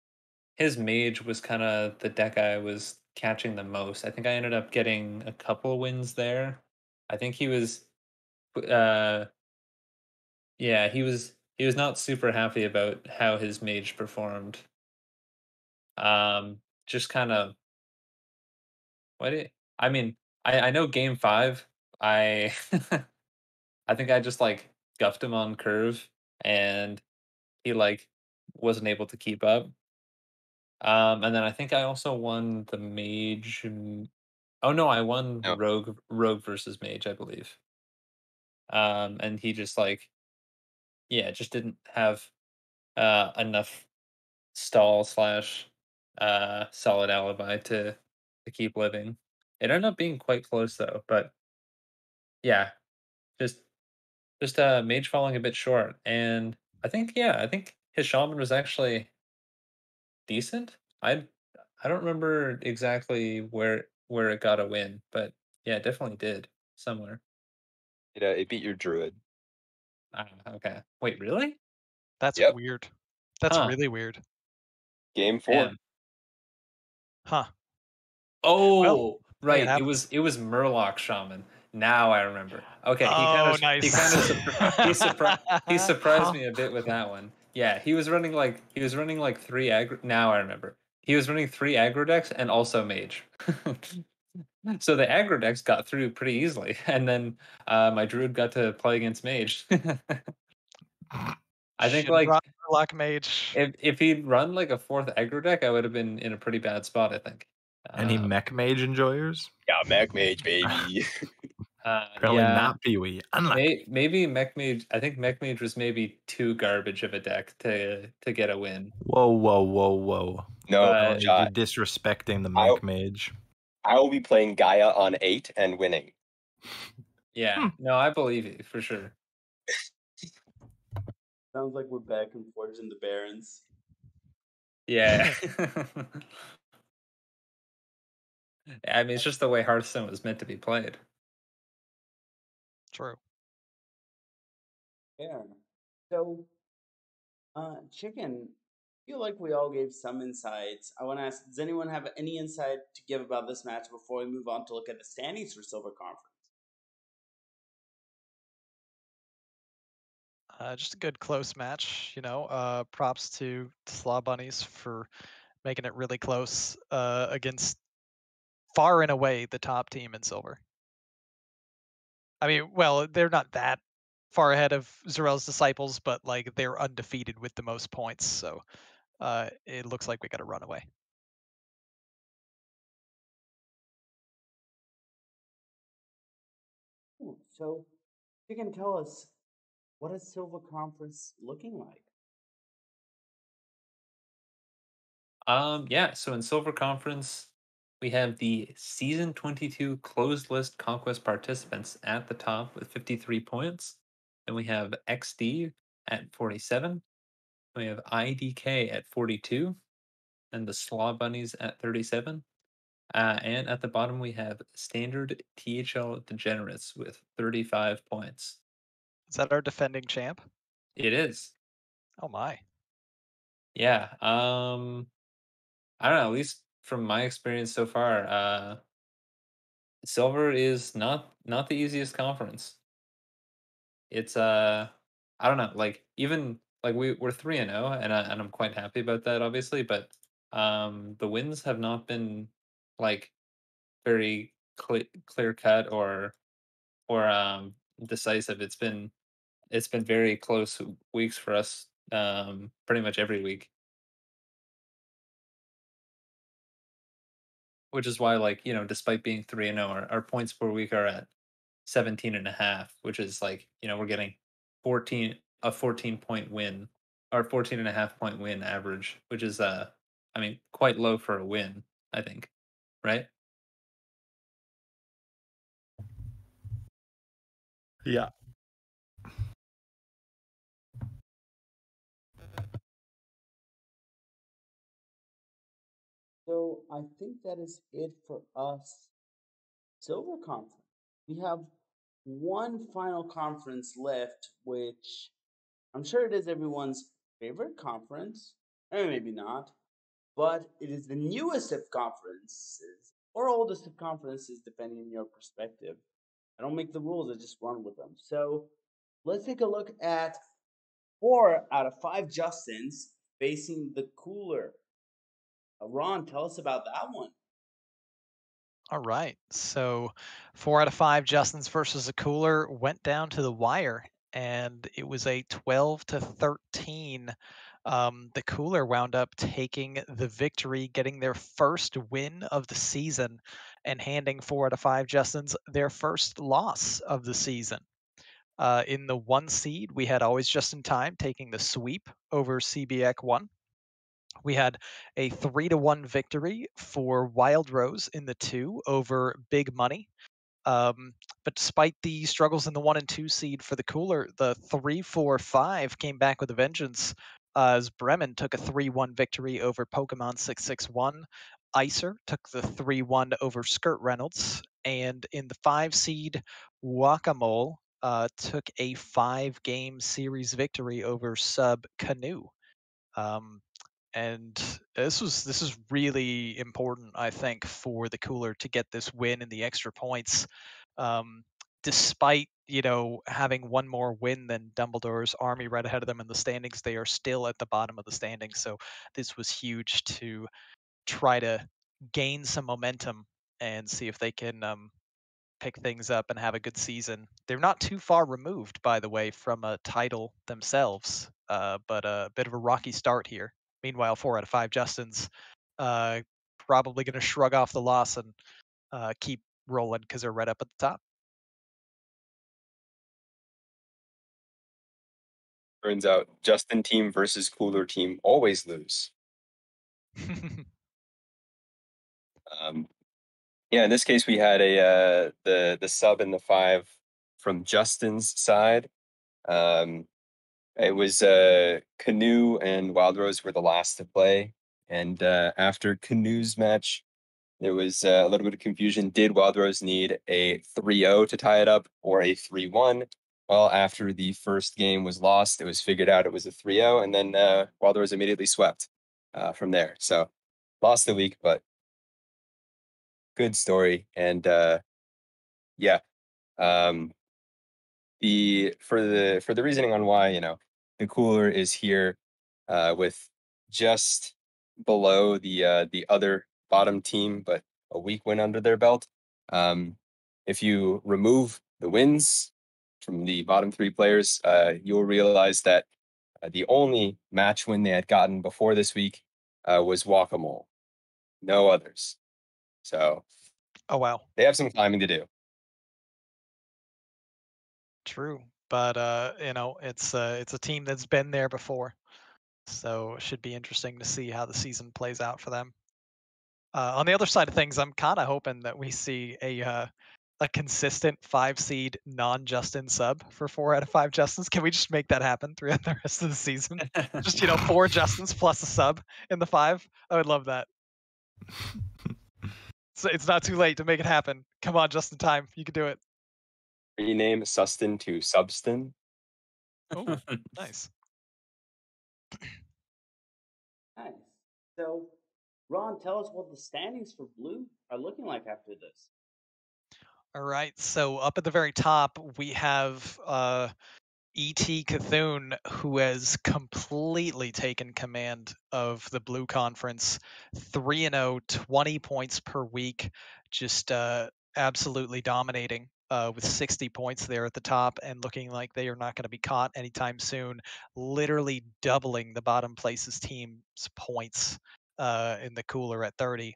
his mage was kind of the deck I was catching the most. I think I ended up getting a couple wins there. I think he was uh yeah, he was not super happy about how his mage performed. Just kind of what it I mean, I know game 5 I I think I just like guffed him on curve and he like wasn't able to keep up. And then I think I also won the mage. Oh no, I won No. rogue versus mage, I believe. And he just like yeah, just didn't have enough stall slash solid alibi to keep living. It ended up being quite close though, but yeah, just mage falling a bit short. And I think his shaman was actually decent. I don't remember exactly where it got a win, but yeah, it definitely did somewhere. It beat your druid. Okay. Wait, really? That's Yep. weird. That's Huh. really weird. Game 4. Damn. Huh. Oh, Hey, it right. happens. It was Murloc Shaman. Now I remember. Okay, Oh, nice. he surprised me a bit with that one. Yeah, he was running like three aggro. Now I remember he was running three aggro decks and also mage. So the aggro decks got through pretty easily, and then my druid got to play against mage. I think Should like run Warlock Mage. if he'd run like a fourth aggro deck, I would have been in a pretty bad spot. I think. Any mech mage enjoyers? Yeah, Mech Mage, baby. Apparently Yeah, not Pee Wee. Unlucky. maybe mech mage. I think mech mage was maybe too garbage of a deck to get a win. Whoa, whoa, whoa, whoa. No, But- You're John. disrespecting the mech mage. I will be playing Gaia on 8 and winning. Yeah, no, I believe you for sure. Sounds like we're back and forth in the Barons. Yeah. I mean, it's just the way Hearthstone was meant to be played. True. Yeah. So, Chicken, I feel like we all gave some insights. I want to ask, does anyone have any insight to give about this match before we move on to look at the standings for Silver Conference? Just a good close match, you know. Props to Slaw Bunnies for making it really close against far and away the top team in silver. I mean, well, they're not that far ahead of Zarel's Disciples, but like they're undefeated with the most points, so it looks like we got a runaway. Ooh, so, you can tell us, what is Silver Conference looking like? Yeah, so in Silver Conference, we have the Season 22 closed list Conquest participants at the top with 53 points. Then we have XD at 47. We have IDK at 42. And the Slaw Bunnies at 37. And at the bottom, we have Standard THL Degenerates with 35 points. Is that our defending champ? It is. Oh my. Yeah. I don't know, at least from my experience so far, Silver is not the easiest conference. It's I don't know, like even like we're 3-0 and I'm quite happy about that obviously, but the wins have not been like very clear cut or decisive. It's been very close weeks for us pretty much every week. Which is why, like, you know, despite being 3-0, our points per week are at 17.5, which is like, you know, we're getting 14-point win or 14.5 point win average, which is I mean, quite low for a win, I think. Right? Yeah. So I think that is it for us. Silver Conference. We have one final conference left, which I'm sure it is everyone's favorite conference, or maybe not, but it is the newest of conferences, or oldest of conferences, depending on your perspective. I don't make the rules, I just run with them. So let's take a look at 4 out of 5 Justins facing the cooler. Ron, tell us about that one. All right. So 4 out of 5 Justins versus a cooler went down to the wire, and it was a 12-13. The cooler wound up taking the victory, getting their first win of the season, and handing 4 out of 5 Justins their first loss of the season. In the 1 seed, we had Always Just in Time taking the sweep over CBX 1. We had a 3-1 victory for Wild Rose in the 2 over Big Money. But despite the struggles in the 1 and 2 seed for the cooler, the 3-4-5 came back with a vengeance as Bremen took a 3-1 victory over Pokemon 661. Icer took the 3-1 over Skirt Reynolds. And in the 5 seed, Guacamole took a 5-game series victory over Sub Canoe. And this is really important, I think, for the cooler to get this win and the extra points. despite having one more win than Dumbledore's army right ahead of them in the standings, they are still at the bottom of the standings. So this was huge to try to gain some momentum and see if they can pick things up and have a good season. They're not too far removed, by the way, from a title themselves, but a bit of a rocky start here. Meanwhile, 4 out of 5 Justins probably going to shrug off the loss and keep rolling because they're right up at the top. Turns out Justin team versus Cooler team always lose. Yeah, in this case we had the sub in the 5 from Justin's side. It was Canoe and Wild Rose were the last to play, and after Canoe's match, there was a little bit of confusion. Did Wild Rose need a 3-0 to tie it up or a 3-1? Well, after the first game was lost, it was figured out it was a 3-0, and then Wild Rose immediately swept from there. So lost the week, but good story. And yeah, for the reasoning on why the Cooler is here with just below the other bottom team, but a weak win under their belt. If you remove the wins from the bottom 3 players, you'll realize that the only match win they had gotten before this week was Whack-A-Mole. No others. So Oh wow. they have some climbing to do. True, but it's a team that's been there before, so it should be interesting to see how the season plays out for them. On the other side of things, I'm kind of hoping that we see a consistent 5 seed non-Justin sub for 4 out of 5 Justins. Can we just make that happen throughout the rest of the season? Just 4 Justins plus a sub in the 5. I would love that. So it's not too late to make it happen. Come on, Justin Time, you can do it. Rename Sustin to Substin. Oh, nice. Nice. So, Ron, tell us what the standings for Blue are looking like after this. All right, so up at the very top, we have E.T. Cthulhu, who has completely taken command of the Blue Conference. 3-0, 20 points per week, just absolutely dominating with 60 points there at the top and looking like they are not going to be caught anytime soon, literally doubling the bottom places team's points in the Cooler at 30.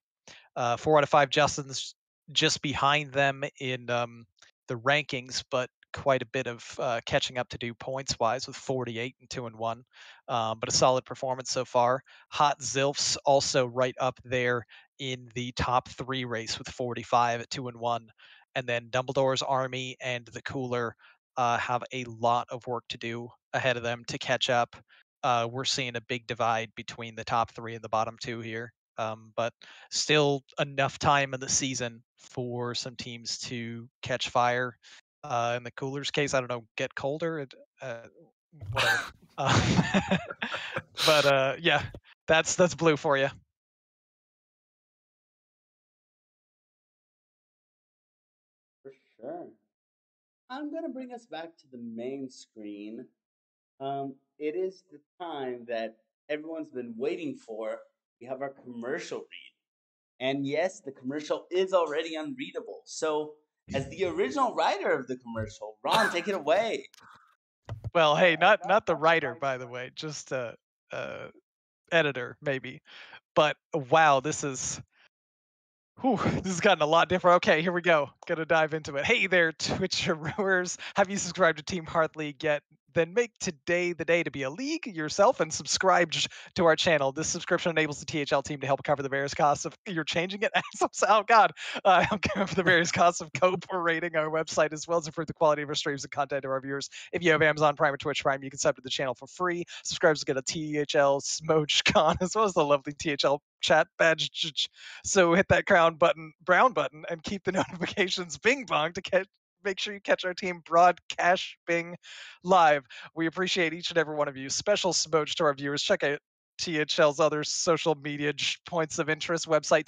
4 out of 5 Justins just behind them in the rankings, but quite a bit of catching up to do points wise with 48 and 2-1. But a solid performance so far. Hot Zilfs also right up there in the top 3 race with 45 at 2-1. And then Dumbledore's Army and the Cooler have a lot of work to do ahead of them to catch up. We're seeing a big divide between the top 3 and the bottom 2 here. But still enough time in the season for some teams to catch fire. In the Cooler's case, I don't know, get colder, whatever. But yeah, that's Blue for you. For sure. I'm going to bring us back to the main screen. It is the time that everyone's been waiting for. We have our commercial read. And yes, the commercial is already unreadable. So, as the original writer of the commercial, Ron, take it away. Well, hey, not the writer, by the way, just editor maybe. But wow, this has gotten a lot different. Okay, here we go. Gonna dive into it. Hey there, Twitcherers. Have you subscribed to Team Hearth League yet? Then make today the day to be a league yourself and subscribe to our channel. This subscription enables the THL team to help cover the various costs of you're changing it. Oh God, help cover the various costs of co-rating our website as well as improve the quality of our streams and content of our viewers. If you have Amazon Prime or Twitch Prime, you can sub to the channel for free. Subscribers get a THL Smoach con as well as the lovely THL chat badge. So hit that brown button, and keep the notifications bing bong to make sure you catch our team broadcast bing live. We appreciate each and every one of you. Special smoach to our viewers. Check out THL's other social media points of interest website,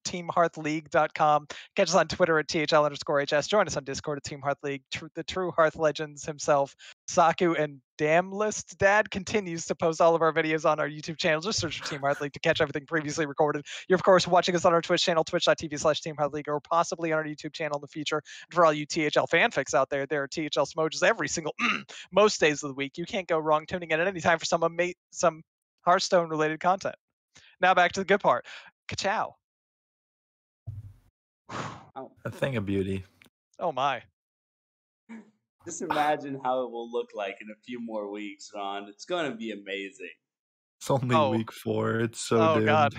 teamhearthleague.com. Catch us on Twitter at THL_HS. Join us on Discord at Team Hearth League. The true Hearth legends himself, Saku, and Damnlist Dad continues to post all of our videos on our YouTube channel. Just search for Team Hearth League to catch everything previously recorded. You're, of course, watching us on our Twitch channel, twitch.tv/Team Hearth League, or possibly on our YouTube channel in the future. And for all you THL fanfics out there, there are THL smojis every single, most days of the week. You can't go wrong tuning in at any time for some Hearthstone-related content. Now back to the good part. Ka-chow. A thing of beauty. Oh my. Just imagine how it will look like in a few more weeks, Ron. It's going to be amazing. It's only Oh. week 4. It's so Oh dim. God.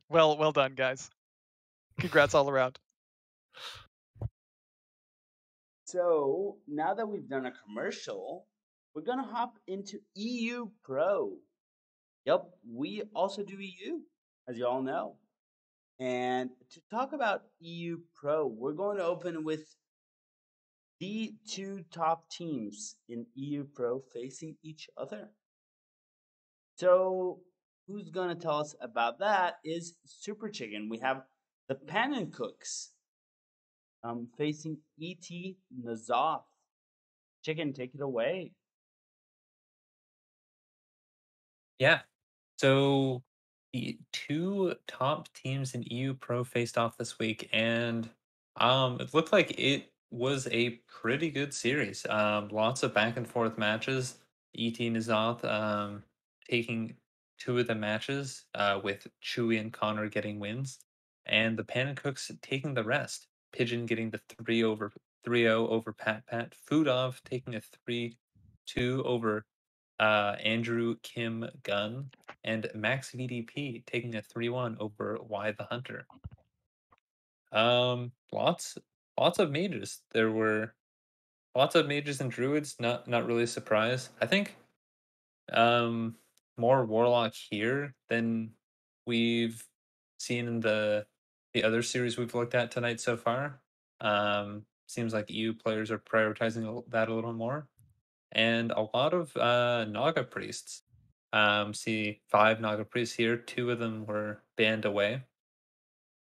Well done, guys. Congrats all around. So now that we've done a commercial, we're going to hop into EU Pro. Yep, we also do EU, as you all know. And to talk about EU Pro, we're going to open with the 2 top teams in EU Pro facing each other. So who's going to tell us about that is Super Chicken. We have the Pan Cooks facing ET Nazoth. Chicken, take it away. Yeah. So the 2 top teams in EU Pro faced off this week, and it looked like it was a pretty good series. Lots of back and forth matches. ET Nazoth taking 2 of the matches, with Chewy and Connor getting wins, and the Pan Cooks taking the rest. Pigeon getting the 3-0 over Pat Pat. Foodov taking a 3-2 over Andrew Kim Gunn, and Max VDP taking a 3-1 over Y the Hunter. Lots of mages. There were lots of mages and druids. Not really a surprise. I think more warlock here than we've seen in the other series we've looked at tonight so far. Seems like EU players are prioritizing that a little more, and a lot of Naga priests. See 5 Naga priests here. 2 of them were banned away.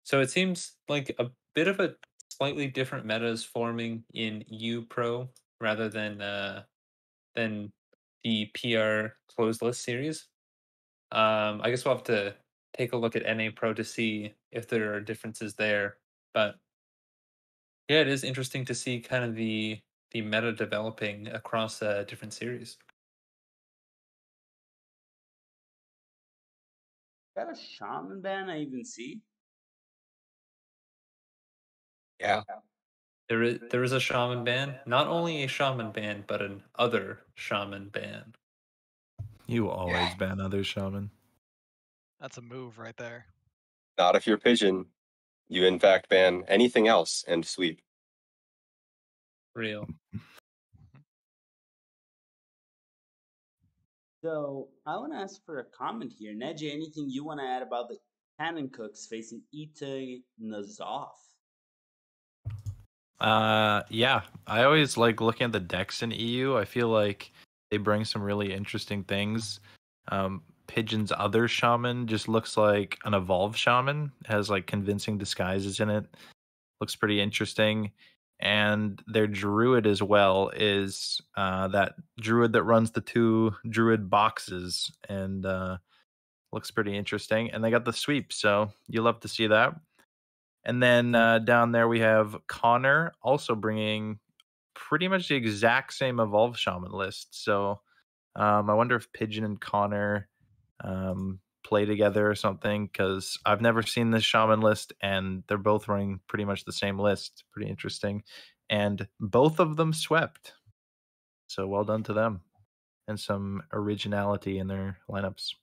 So it seems like a bit of a slightly different meta is forming in U Pro rather than the PR closed list series. I guess we'll have to take a look at NA Pro to see if there are differences there. But yeah, it is interesting to see kind of the meta developing across different series. Is that a shaman ban I even see? Yeah. There is a shaman ban. Not only a shaman ban, but an other shaman ban. You always ban other shaman. That's a move right there. Not if you're Pigeon. You in fact ban anything else and sweep. Real. So I want to ask for a comment here. Neji, anything you want to add about the Cannon Cooks facing Ita Nazoth? Yeah. I always like looking at the decks in EU. I feel like they bring some really interesting things. Pigeon's other shaman just looks like an evolved shaman. It has like convincing disguises in it. Looks pretty interesting. And their druid as well is that druid that runs the 2 druid boxes, and looks pretty interesting. And they got the sweep, so you love to see that. And then down there we have Connor also bringing pretty much the exact same evolved shaman list. So I wonder if Pigeon and Connor play together or something, because I've never seen this shaman list and they're both running pretty much the same list. Pretty interesting. And both of them swept. So well done to them, and some originality in their lineups.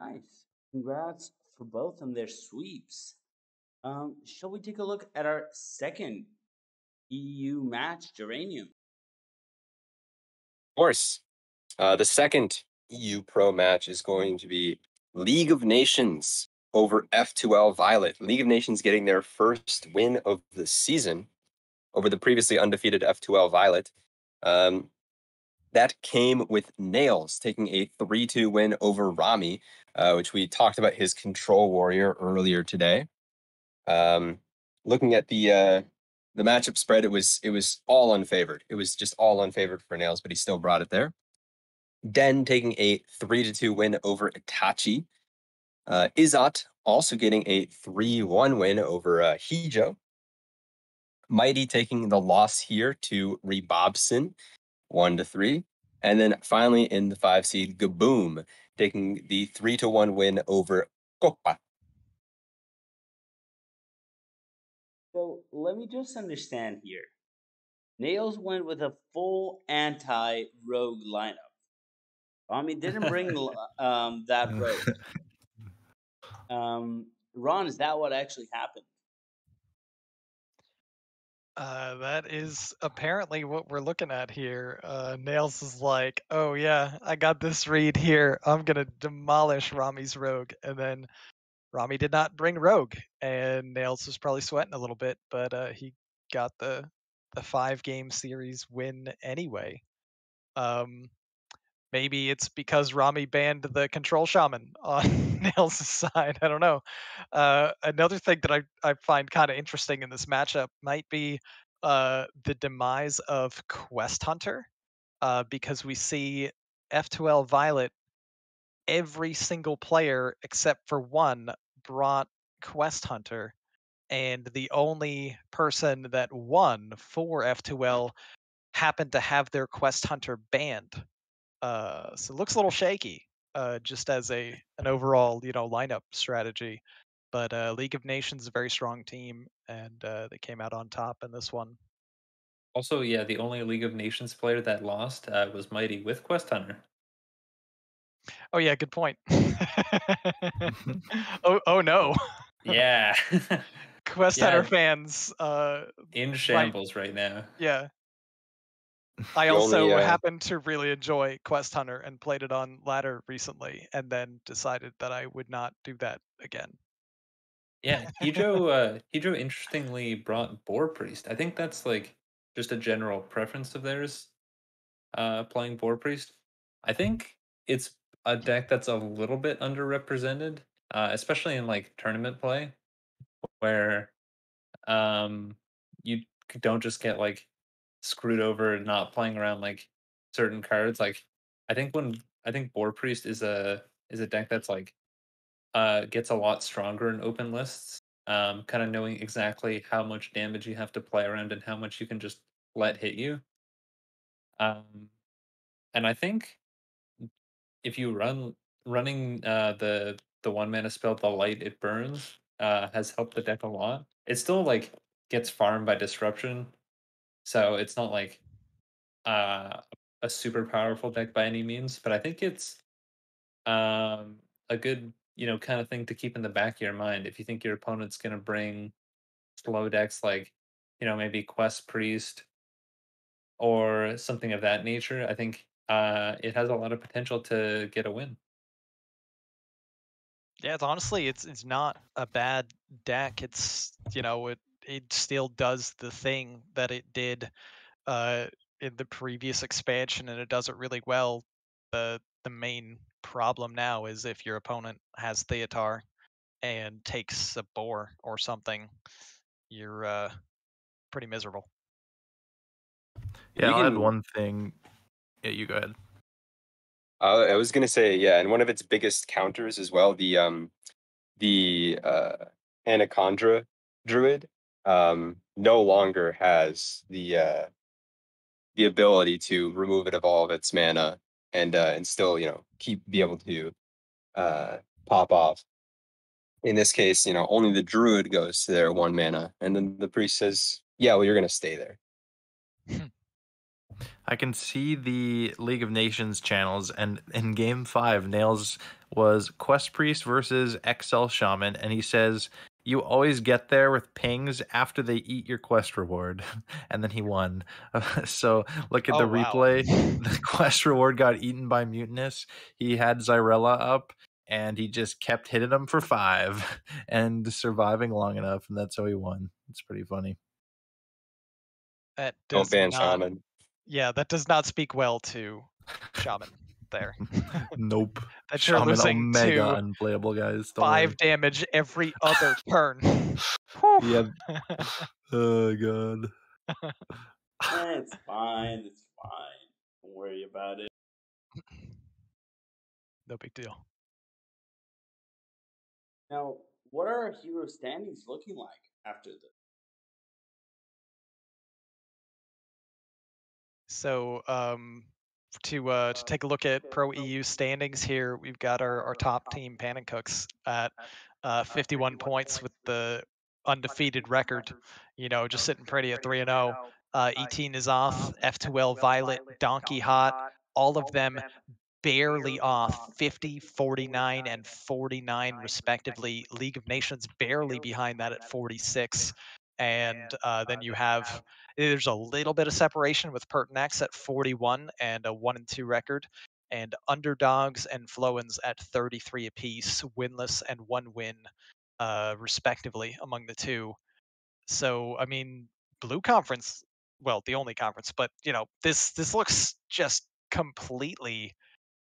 Nice. Congrats for both on their sweeps. Shall we take a look at our second EU match, Geranium? Of course. The second EU Pro match is going to be League of Nations over F2L Violet. League of Nations getting their first win of the season over the previously undefeated F2L Violet. That came with Nails taking a 3-2 win over Rami, which we talked about his Control Warrior earlier today. Looking at the matchup spread, it was all unfavored. It was just all unfavored for Nails, but he still brought it there. Den taking a 3-2 win over Itachi. Izat also getting a 3-1 win over Hijo. Mighty taking the loss here to Rebobson, 1-3. And then finally in the 5 seed, Gaboom taking the 3-1 win over Copa. So let me just understand here. Nails went with a full anti-rogue lineup. Rami didn't bring that rogue. Ron, is that what actually happened? That is apparently what we're looking at here. Nails is like, oh yeah, I got this read here. I'm gonna demolish Rami's rogue, and then Rami did not bring rogue, and Nails was probably sweating a little bit, but he got the 5-game series win anyway. Maybe it's because Rami banned the control shaman on Nails' side. I don't know. Another thing that I find kind of interesting in this matchup might be the demise of Quest Hunter, because we see F2L Violet, every single player except for one brought Quest Hunter, and the only person that won for F2L happened to have their Quest Hunter banned. So it looks a little shaky, just as an overall lineup strategy. But League of Nations is a very strong team, and they came out on top in this one. Also, yeah, the only League of Nations player that lost was Mighty with Quest Hunter. Oh yeah, good point. oh no. Yeah. Quest Hunter fans in shambles right now. Yeah. I also happen to really enjoy Quest Hunter and played it on ladder recently, and then decided that I would not do that again. Yeah, Hijo interestingly brought Boar Priest. I think that's like just a general preference of theirs, playing Boar Priest. I think it's a deck that's a little bit underrepresented, especially in like tournament play, where you don't just get like screwed over not playing around like certain cards. Like I think Boar Priest is a deck that's like gets a lot stronger in open lists. Kind of knowing exactly how much damage you have to play around and how much you can just let hit you. And I think if you running the 1 mana spell, the Light It Burns, has helped the deck a lot. It still like gets farmed by disruption, so it's not like a super powerful deck by any means. But I think it's a good kind of thing to keep in the back of your mind if you think your opponent's going to bring slow decks like maybe Quest Priest or something of that nature. I think it has a lot of potential to get a win. Yeah, it's not a bad deck. It's it still does the thing that it did in the previous expansion, and it does it really well. The main problem now is if your opponent has Theatar and takes a boar or something, you're pretty miserable. Yeah, I'll add one thing. Yeah, you go ahead. I was gonna say, yeah, and one of its biggest counters as well, the Anaconda Druid no longer has the ability to remove it of all of its mana and still be able to pop off. In this case, only the Druid goes to their 1 mana, and then the priest says, "Yeah, well, you're gonna stay there." I can see the League of Nations channels, and in Game 5, Nails was Quest Priest versus XL Shaman, and he says, "You always get there with pings after they eat your quest reward," and then he won. So look at the replay. The quest reward got eaten by Mutinous. He had Zyrella up, and he just kept hitting them for 5 and surviving long enough, and that's how he won. It's pretty funny. That Don't does ban not. Shaman. Yeah, that does not speak well to Shaman there. Nope. That you're Shaman losing Omega to unplayable, guys. Don't 5 worry. damage every other turn. Whew. Yeah. Oh god. It's fine. It's fine. Don't worry about it. No big deal. Now, what are our hero standings looking like after this? So to take a look at Pro EU standings here, we've got our top team, Pan and Cooks, at 51 points with the undefeated record. You know, just sitting pretty at 3-0. E-Teen is off, F2L, Violet, Donkey Hot, all of them barely off 50, 49, and 49 respectively. League of Nations barely behind that at 46. And then you have there's a little bit of separation with Pertinax at 41 and a 1-2 record, and Underdogs and Flowens at 33 apiece, winless and 1 win, respectively, among the two. So I mean, Blue Conference, well, the only conference, but you know, this looks just completely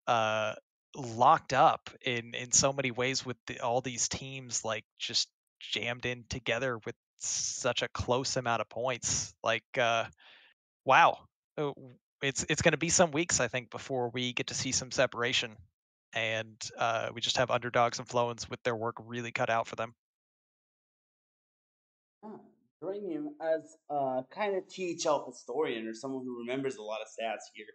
uh, locked up in so many ways with all these teams like just jammed in together with such a close amount of points. Like, wow, Uh, it's going to be some weeks I think before we get to see some separation, and we just have Underdogs and Flowens with their work really cut out for them. Yeah. Uranium, as a kind of THL historian or someone who remembers a lot of stats here,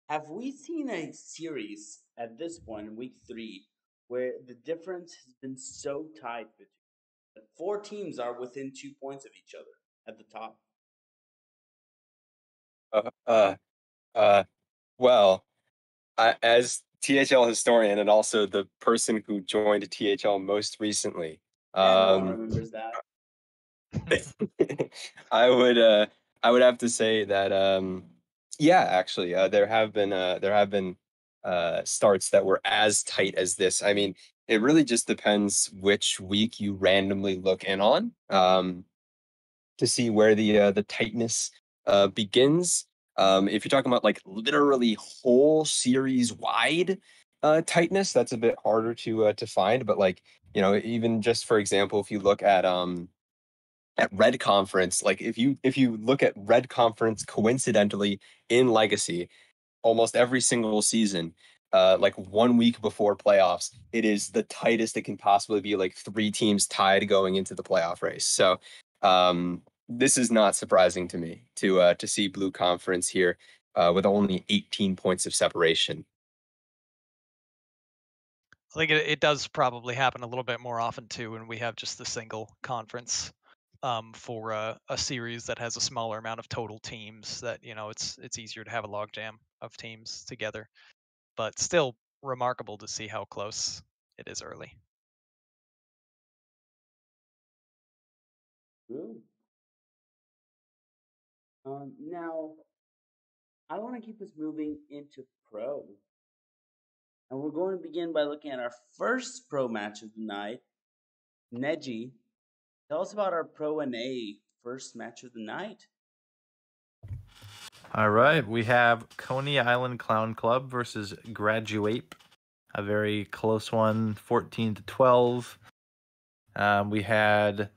have we seen a series at this point in week 3 where the difference has been so tight between that 4 teams are within 2 points of each other at the top? Uh, uh, uh, well, as THL historian and also the person who joined THL most recently, Yeah, no one remembers that. I would have to say that yeah, actually, there have been starts that were as tight as this. I mean, it really just depends which week you randomly look in on to see where the tightness begins. If you're talking about like literally whole series wide tightness, that's a bit harder to find. But like, you know, even just for example, if you look at Red Conference, like if you look at Red Conference coincidentally in Legacy, almost every single season, like 1 week before playoffs, it is the tightest it can possibly be, like 3 teams tied going into the playoff race. So this is not surprising to me to see Blue Conference here with only 18 points of separation. I think it does probably happen a little bit more often too when we have just the single conference, for a series that has a smaller amount of total teams. That, you know, it's easier to have a logjam of teams together, but still remarkable to see how close it is early. Ooh. Now, I want to keep us moving into pro. And we're going to begin by looking at our first pro match of the night. Neji, tell us about our pro and A first match of the night. All right, we have Coney Island Clown Club versus Graduape, a very close one, 14-12. We had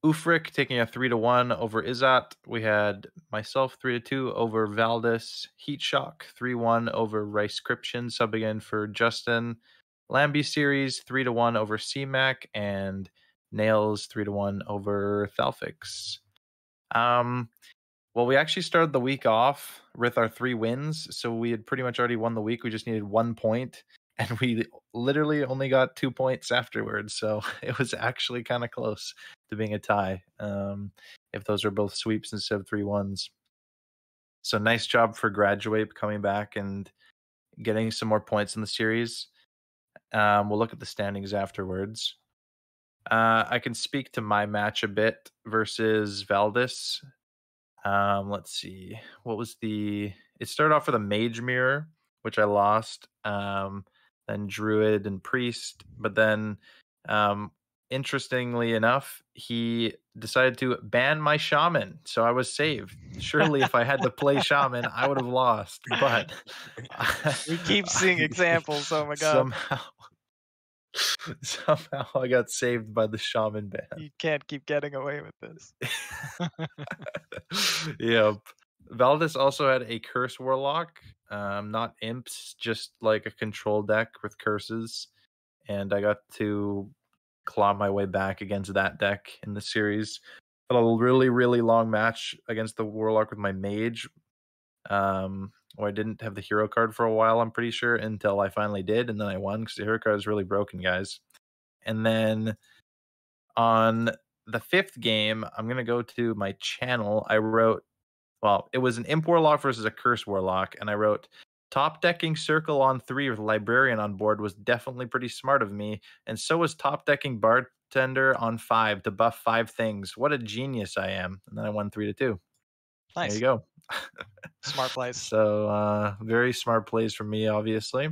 Ufric taking a 3-1 over Izat. We had myself 3-2 over Valdis. Heat Shock 3-1 over Ricescription, subbing in for Justin. Lambie Series 3-1 over CMAC, and Nails 3-1 over Thalfix. Well, we actually started the week off with our 3 wins, so we had pretty much already won the week. We just needed 1 point, and we literally only got 2 points afterwards. So it was actually kind of close to being a tie, if those are both sweeps instead of 3 1s. So nice job for Graduate coming back and getting some more points in the series. We'll look at the standings afterwards. I can speak to my match a bit versus Valdis. Let's see. What was the? It started off with a Mage Mirror, which I lost. Then Druid and Priest, but then interestingly enough, he decided to ban my shaman, so I was saved. Surely, if I had to play shaman, I would have lost. But We keep seeing examples. Oh my god. somehow I got saved by the shaman ban. You can't keep getting away with this. Yep. Valdez also had a curse warlock, not imps, just like a control deck with curses, and I got to claw my way back against that deck in the series. Had a really long match against the warlock with my mage, where I didn't have the hero card for a while, I'm pretty sure, until I finally did, and then I won because the hero card is really broken, guys. And then on the 5th game, I'm gonna go to my channel. I wrote, well, it was an imp warlock versus a curse warlock, and I wrote, top decking circle on 3 with librarian on board was definitely pretty smart of me, and so was top decking bartender on 5 to buff 5 things. What a genius I am! And then I won 3-2. There Nice. you go. Smart plays. So very smart plays from me, obviously.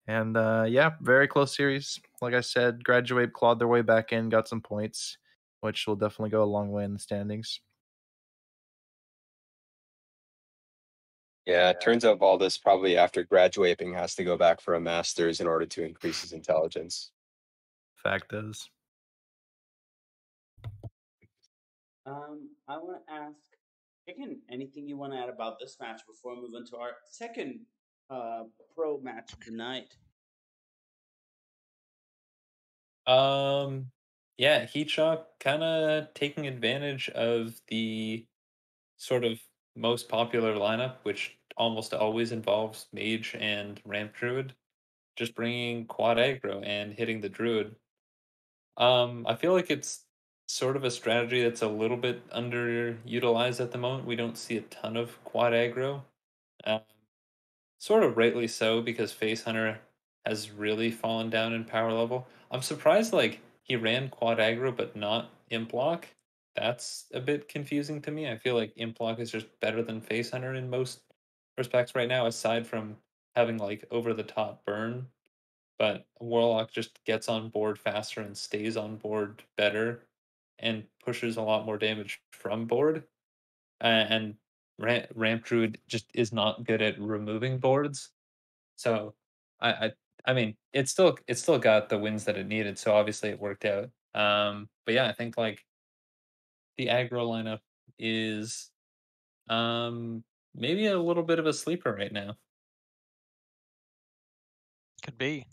And yeah, very close series. Like I said, Graduate clawed their way back in, got some points, which will definitely go a long way in the standings. Yeah, it turns out Valdez probably after graduating has to go back for a master's in order to increase his intelligence. Fact is. I want to ask, Chicken, anything you want to add about this match before we move into our second pro match of the night? Yeah, Heat Shock kind of taking advantage of the sort of most popular lineup, which almost always involves Mage and Ramp Druid, just bringing quad aggro and hitting the Druid. I feel like it's sort of a strategy that's a little bit underutilized at the moment. We don't see a ton of quad aggro. Um, Sort of rightly so, because Face Hunter has really fallen down in power level. I'm surprised like he ran quad aggro but not imp block. That's a bit confusing to me. I feel like imp block is just better than Face Hunter in most respects right now, aside from having like over the top burn. But Warlock just gets on board faster and stays on board better and pushes a lot more damage from board. And Ramp Druid just is not good at removing boards. So I, I I mean it's still got the wins that it needed. So obviously it worked out. But yeah, I think like the aggro lineup is maybe a little bit of a sleeper right now. Could be.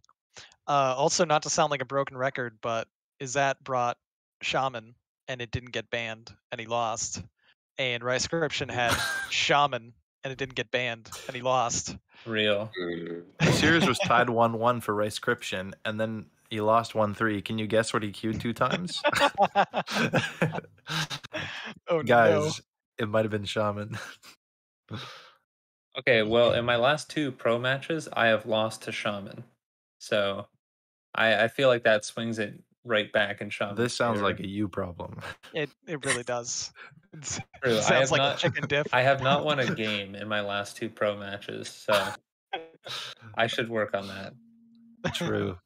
Also, not to sound like a broken record, but Izat brought Shaman and it didn't get banned and he lost. And Ryscription had Shaman and it didn't get banned and he lost. Real. The series was tied 1-1 for Ryscription, and then he lost 1-3. Can you guess what he queued 2 times? Oh Guys, it might have been Shaman. Okay, well, in my last 2 pro matches, I have lost to Shaman. So I feel like that swings it right back in Shaman's This sounds favor. like a you problem. It really does. It True. sounds like a chicken diff. I have not won a game in my last 2 pro matches, so I should work on that. True.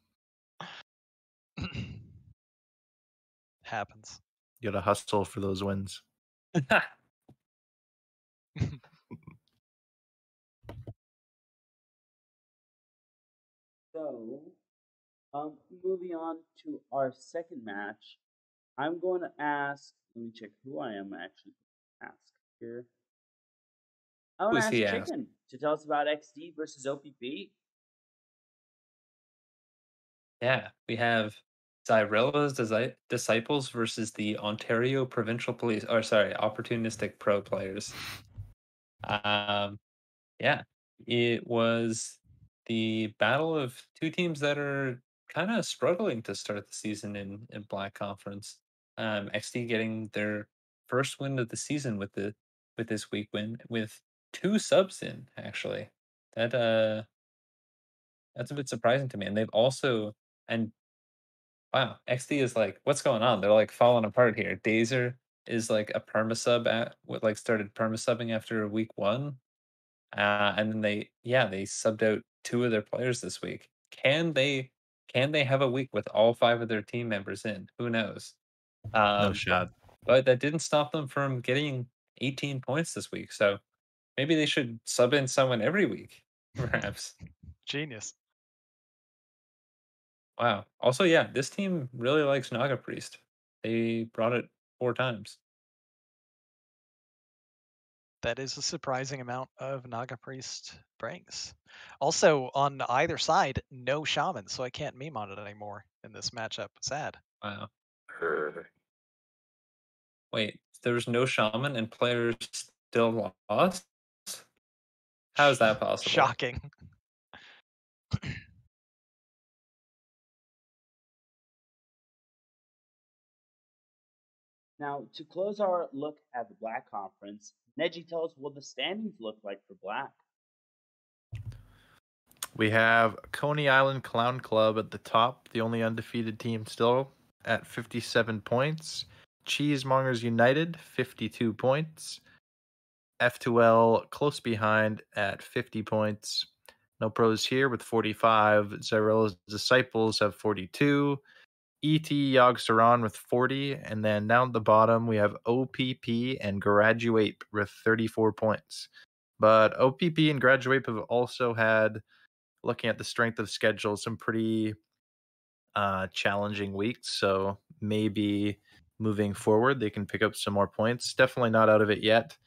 Happens. You gotta hustle for those wins. So, moving on to our second match, I'm going to ask. Let me check who I am actually ask here. I want Who to is ask he asked? Chicken to tell us about XD versus OPP. Yeah, we have Zyrella's disciples versus the Ontario Provincial Police, or sorry, opportunistic pro players. Yeah, it was the battle of 2 teams that are kind of struggling to start the season in Black Conference. XD getting their first win of the season with this week win with 2 subs in actually. That that's a bit surprising to me. And they've also and wow, XD is like, what's going on? They're like falling apart here. Dazer is like a perma-sub at what like started perma-subbing after week 1. And then they subbed out 2 of their players this week. Can they have a week with all 5 of their team members in? Who knows? No shot. But that didn't stop them from getting 18 points this week. So maybe they should sub in someone every week, perhaps. Genius. Wow. Also, yeah, this team really likes Naga Priest. They brought it 4 times. That is a surprising amount of Naga Priest brings. Also, on either side, no shaman, so I can't meme on it anymore in this matchup. Sad. Wow. Wait, there's no shaman and players still lost? How is that possible? Shocking. Now, to close our look at the Black Conference, Neji, tell us what the standings look like for Black. We have Coney Island Clown Club at the top, the only undefeated team still at 57 points. Cheesemongers United, 52 points. F2L close behind at 50 points. No pros here with 45. Zyrella's Disciples have 42. ET Yogg-Saron with 40. And then down at the bottom, we have OPP and Graduate with 34 points. But OPP and Graduate have also had, looking at the strength of schedule, some pretty challenging weeks. So maybe moving forward, they can pick up some more points. Definitely not out of it yet.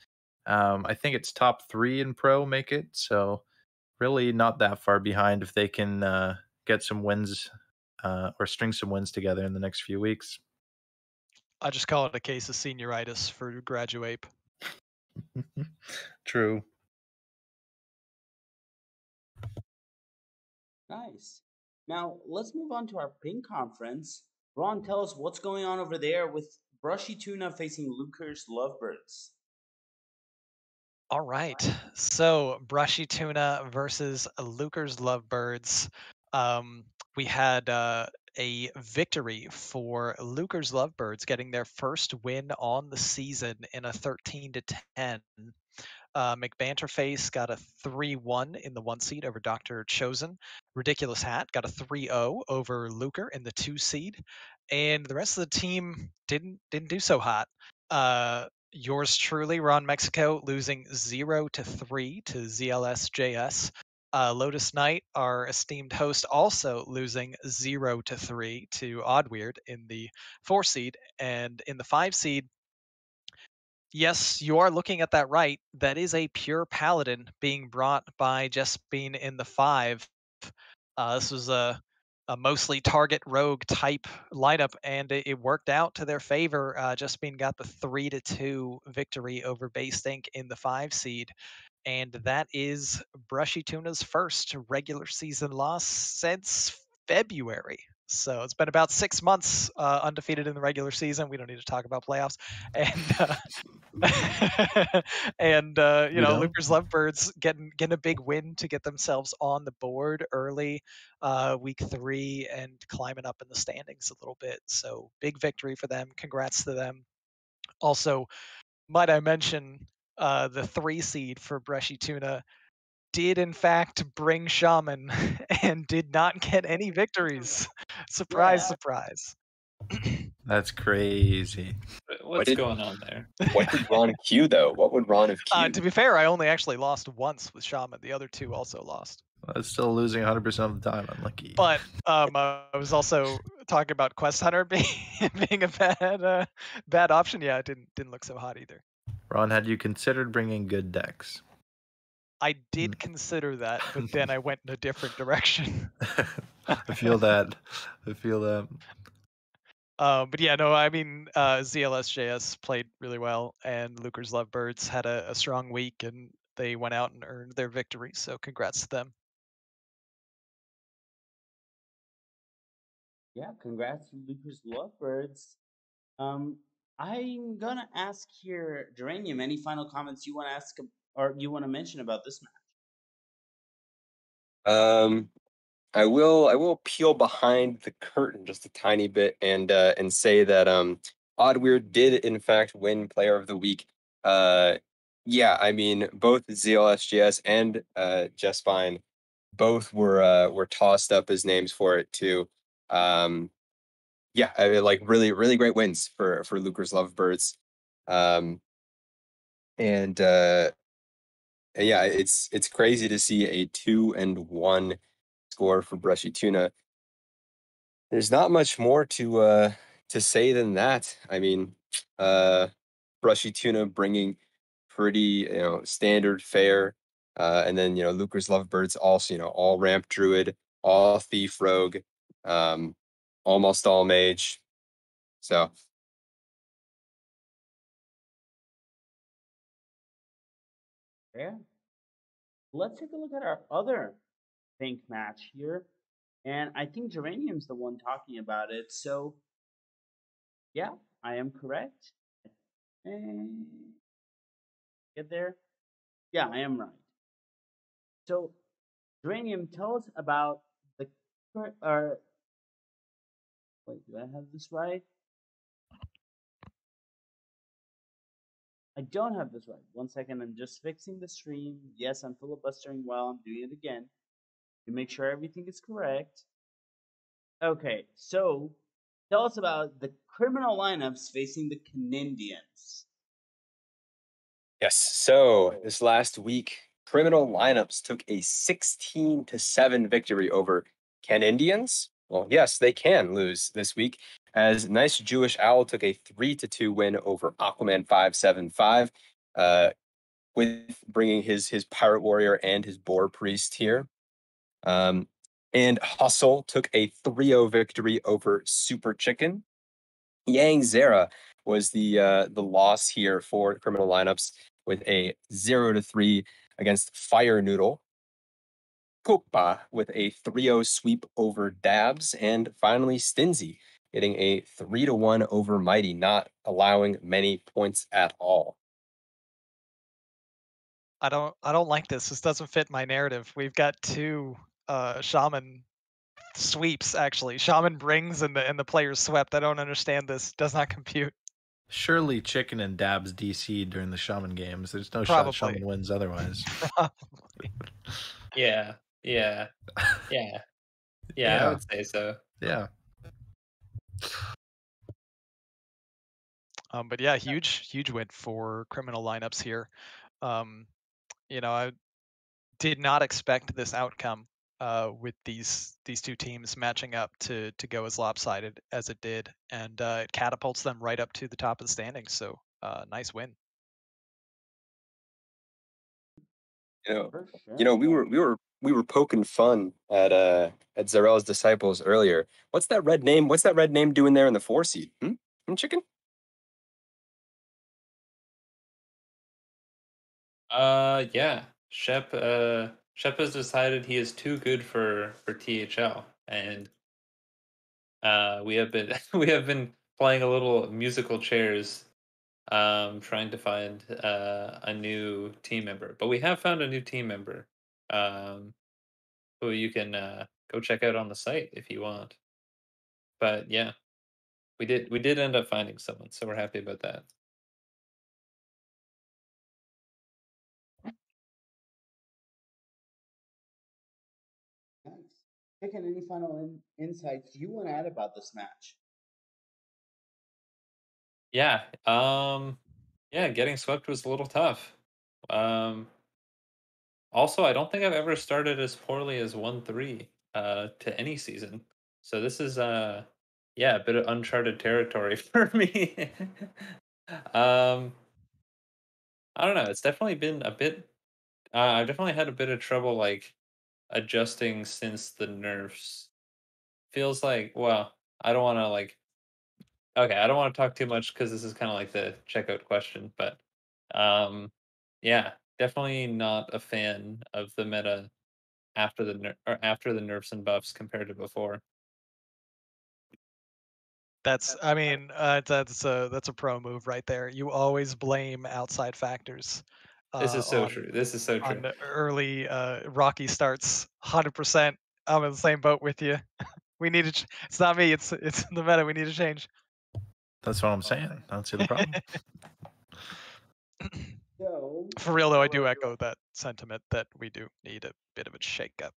I think it's top 3 in pro make it. So really not that far behind if they can get some wins or string some wins together in the next few weeks. I just call it a case of senioritis for Graduate. True. Nice. Now, let's move on to our pink conference. Ron, tell us what's going on over there with Brushy Tuna facing Luker's Lovebirds. All right. So, Brushy Tuna versus Luker's Lovebirds. We had a victory for Luker's Lovebirds, getting their first win on the season in a 13-10. McBanterface got a 3-1 in the 1 seed over Dr. Chosen. Ridiculous Hat got a 3-0 over Luker in the 2 seed. And the rest of the team didn't do so hot. Yours truly, Ron Mexico, losing 0-3 to ZLSJS. Lotus Knight, our esteemed host, also losing 0-3 to Oddweird in the 4 seed. And in the 5 seed, yes, you are looking at that right. That is a pure paladin being brought by Jespine in the 5. This was a mostly target rogue type lineup, and it worked out to their favor. Jespine got the 3-2 victory over Baystink in the 5 seed. And that is Brushy Tuna's first regular season loss since February. So it's been about 6 months undefeated in the regular season. We don't need to talk about playoffs. And and you know, Luker's Lovebirds getting a big win to get themselves on the board early, week 3, and climbing up in the standings a little bit. So big victory for them. Congrats to them. Also, might I mention, the 3 seed for Brushy Tuna did in fact bring Shaman and did not get any victories. Surprise, Yeah. surprise. That's crazy. What's going on there? What did Ron Q though? What would Ron have Q? To be fair, I only actually lost once with Shaman. The other 2 also lost. That's still losing 100% of the time. Unlucky. But I was also talking about Quest Hunter being a bad option. Yeah, it didn't look so hot either. Ron, had you considered bringing good decks? I did consider that, but then I went in a different direction. I feel that. But yeah, no, I mean, ZLSJS played really well, and Luker's Lovebirds had a strong week, and they went out and earned their victory. So congrats to them. Yeah, congrats to Luker's Lovebirds. I'm gonna ask here, Geranium, any final comments you want to ask or you want to mention about this match? I will peel behind the curtain just a tiny bit and say that Oddweird did in fact win Player of the Week. Yeah, I mean both ZLSGS and Jespine both were tossed up as names for it too. Yeah, I mean, like really great wins for Lucas Lovebirds. And yeah, it's crazy to see a 2-1 score for Brushy Tuna. There's not much more to say than that. I mean, Brushy Tuna bringing pretty standard fare, and then Lucas Lovebirds also all ramp druid, all thief rogue, almost all mage. So Yeah. Let's take a look at our other pink match here. And I think Geranium's the one talking about it. So, yeah, I am correct. And get there? Yeah, I am right. So, Geranium, tell us about the. Wait, do I have this right? I don't have this right. 1 second, I'm just fixing the stream. Yes, I'm filibustering while I'm doing it again to make sure everything is correct. Okay, so tell us about the criminal lineups facing the Canadians. yes, so this last week, criminal lineups took a 16-7 victory over Can Indians. Well, yes, they can lose this week, as Nice Jewish Owl took a 3-2 win over Aquaman 575, with bringing his Pirate Warrior and his Boar Priest here. And Hustle took a 3-0 victory over Super Chicken. Yang Zera was the loss here for criminal lineups with a 0-3 against Fire Noodle. Kukpa with a 3-0 sweep over Dabs, and finally Stinzy getting a 3-1 over Mighty, not allowing many points at all. I don't like this. This doesn't fit my narrative. We've got two shaman sweeps actually. Shaman brings and the players swept. I don't understand this. Does not compute. Surely Chicken and Dabs DC during the Shaman games. There's no Probably. shot Shaman wins otherwise. Probably. Yeah. I would say so. Yeah. But yeah, huge win for criminal lineups here. I did not expect this outcome with these two teams matching up to go as lopsided as it did, and it catapults them right up to the top of the standings. So nice win. For sure. We were poking fun at Zarel's disciples earlier. What's that red name? What's that red name doing there in the 4 seed? Chicken? Yeah. Shep has decided he is too good for THL, and we have been we have been playing a little musical chairs, trying to find a new team member. But we have found a new team member, who you can go check out on the site if you want. But yeah, we did end up finding someone, so we're happy about that. Nice. Chicken, any final insights you want to add about this match? Yeah. Yeah, getting swept was a little tough. Also, I don't think I've ever started as poorly as 1-3 to any season. So this is yeah, a bit of uncharted territory for me. um I don't know, it's definitely been a bit I've definitely had a bit of trouble like adjusting since the nerfs. Feels like, well, I don't want to like okay, I don't want to talk too much because this is kind of like the checkout question, but yeah, definitely not a fan of the meta after after the nerfs and buffs compared to before. That's that's a pro move right there. You always blame outside factors This is so on true. This is so true. early rocky starts. 100%. I'm in the same boat with you. We need to. It's not me. It's the meta. We need to change. That's what I'm saying. I don't see the problem. So, For real though, I do echo that sentiment that we do need a bit of a shakeup.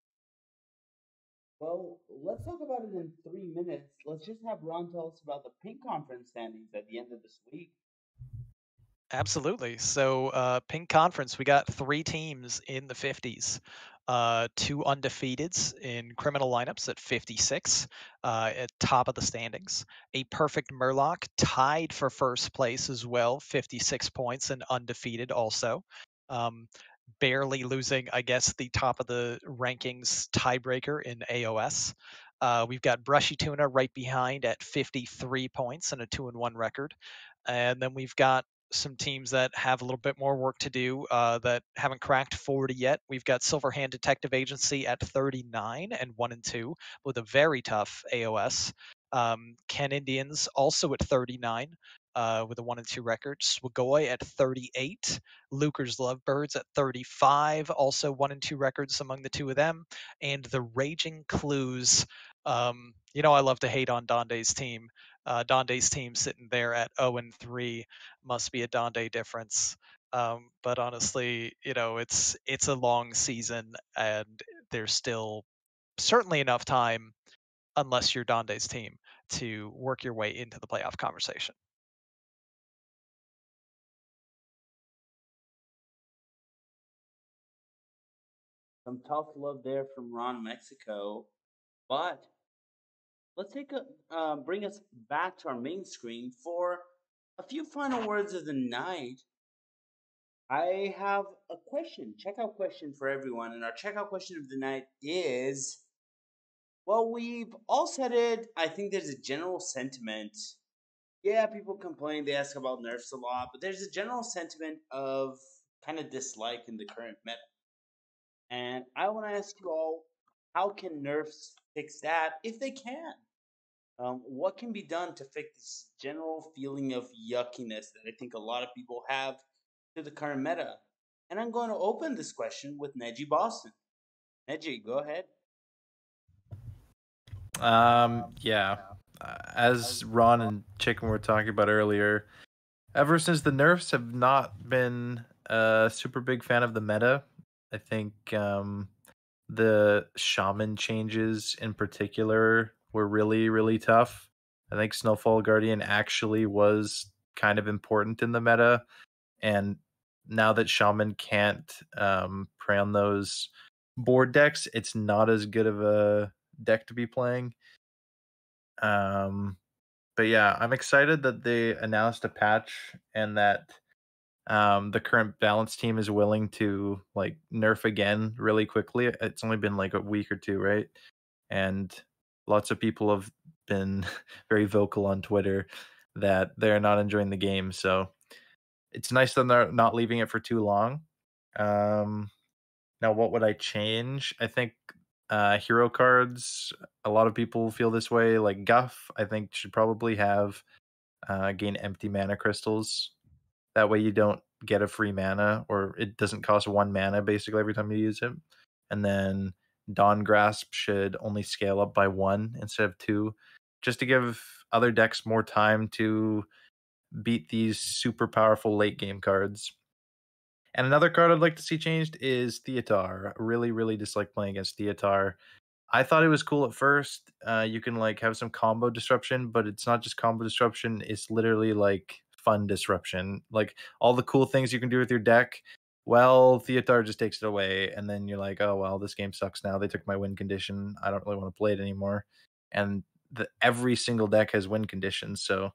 Well, let's talk about it in 3 minutes. Let's just have Ron tell us about the pink conference standings at the end of this week. Absolutely. So, Pink Conference, we got three teams in the 50s. Two undefeateds in criminal lineups at 56, at top of the standings. A perfect Murloc tied for first place as well, 56 points and undefeated also. Um, Barely losing, I guess, the top of the rankings tiebreaker in AOS. We've got Brushy Tuna right behind at 53 points and a 2-1 record. And then we've got some teams that have a little bit more work to do that haven't cracked 40 yet. We've got Silverhand Detective Agency at 39 and 1-2 with a very tough AOS. Ken Indians also at 39 with a 1-2 record. Swagoy at 38. Luker's Lovebirds at 35, also 1-2 records among the two of them. And the Raging Clues. I love to hate on Donde's team. Donde's team sitting there at 0-3 must be a Donde difference. But honestly, it's a long season, and there's still certainly enough time, unless you're Donde's team, to work your way into the playoff conversation. Some tough love there from Ron Mexico, but let's bring us back to our main screen for a few final words of the night. I have a question, checkout question for everyone, and our checkout question of the night is, well, we've all said it. I think there's a general sentiment. Yeah, people complain, they ask about nerfs a lot, but there's a general sentiment of kind of dislike in the current meta. And I want to ask you all, how can nerfs fix that if they can? What can be done to fix this general feeling of yuckiness that I think a lot of people have to the current meta? And I'm going to open this question with Neji Boston. Neji, go ahead. Yeah. As Ron and Chicken were talking about earlier, ever since the nerfs have not been a super big fan of the meta. I think the shaman changes in particular were really, really tough. I think Snowfall Guardian actually was kind of important in the meta. And now that shaman can't prey on those board decks, it's not as good of a deck to be playing. But yeah, I'm excited that they announced a patch and that the current balance team is willing to like nerf again really quickly. It's only been like a week or two, right? And lots of people have been very vocal on Twitter that they're not enjoying the game. So it's nice that they're not leaving it for too long. Now, what would I change? I think hero cards. A lot of people feel this way. Like Guff, I think should probably have gain empty mana crystals. That way, you don't get a free mana, or it doesn't cost 1 mana basically every time you use it. And then Dawn Grasp should only scale up by 1 instead of 2, just to give other decks more time to beat these super powerful late game cards. And another card I'd like to see changed is Theatar. I really, really dislike playing against Theatar. I thought it was cool at first. You can like have some combo disruption, but it's not just combo disruption. It's literally like fun disruption. Like all the cool things you can do with your deck. Well, Theatar just takes it away, and then you're like, oh well, this game sucks now. They took my win condition. I don't really want to play it anymore. And every single deck has win conditions. So,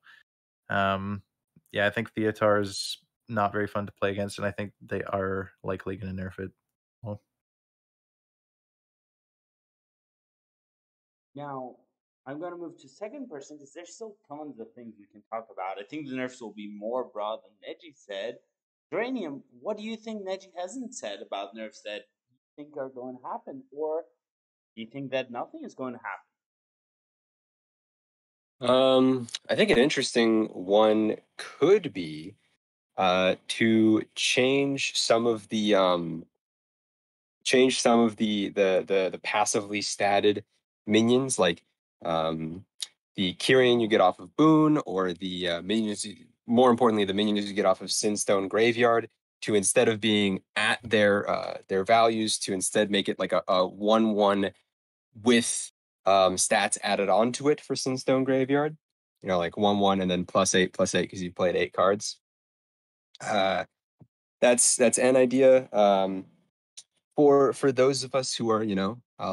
yeah, I think Theatar is not very fun to play against, and I think they are likely going to nerf it. Well, Now, I'm going to move to second person because there's still tons of things we can talk about. I think the nerfs will be more broad than Neji said. Geranium, what do you think Neji hasn't said about nerfs that you think are going to happen? Or do you think that nothing is going to happen? I think an interesting one could be to change some of the passively statted minions, like the Kyrian you get off of Boon, or the minions. More importantly, the minions you get off of Sinstone Graveyard, to instead of being at their values, to instead make it like a 1/1 with stats added onto it for Sunstone Graveyard. Like 1/1 and then +8 +8 because you played 8 cards. That's an idea. For those of us who are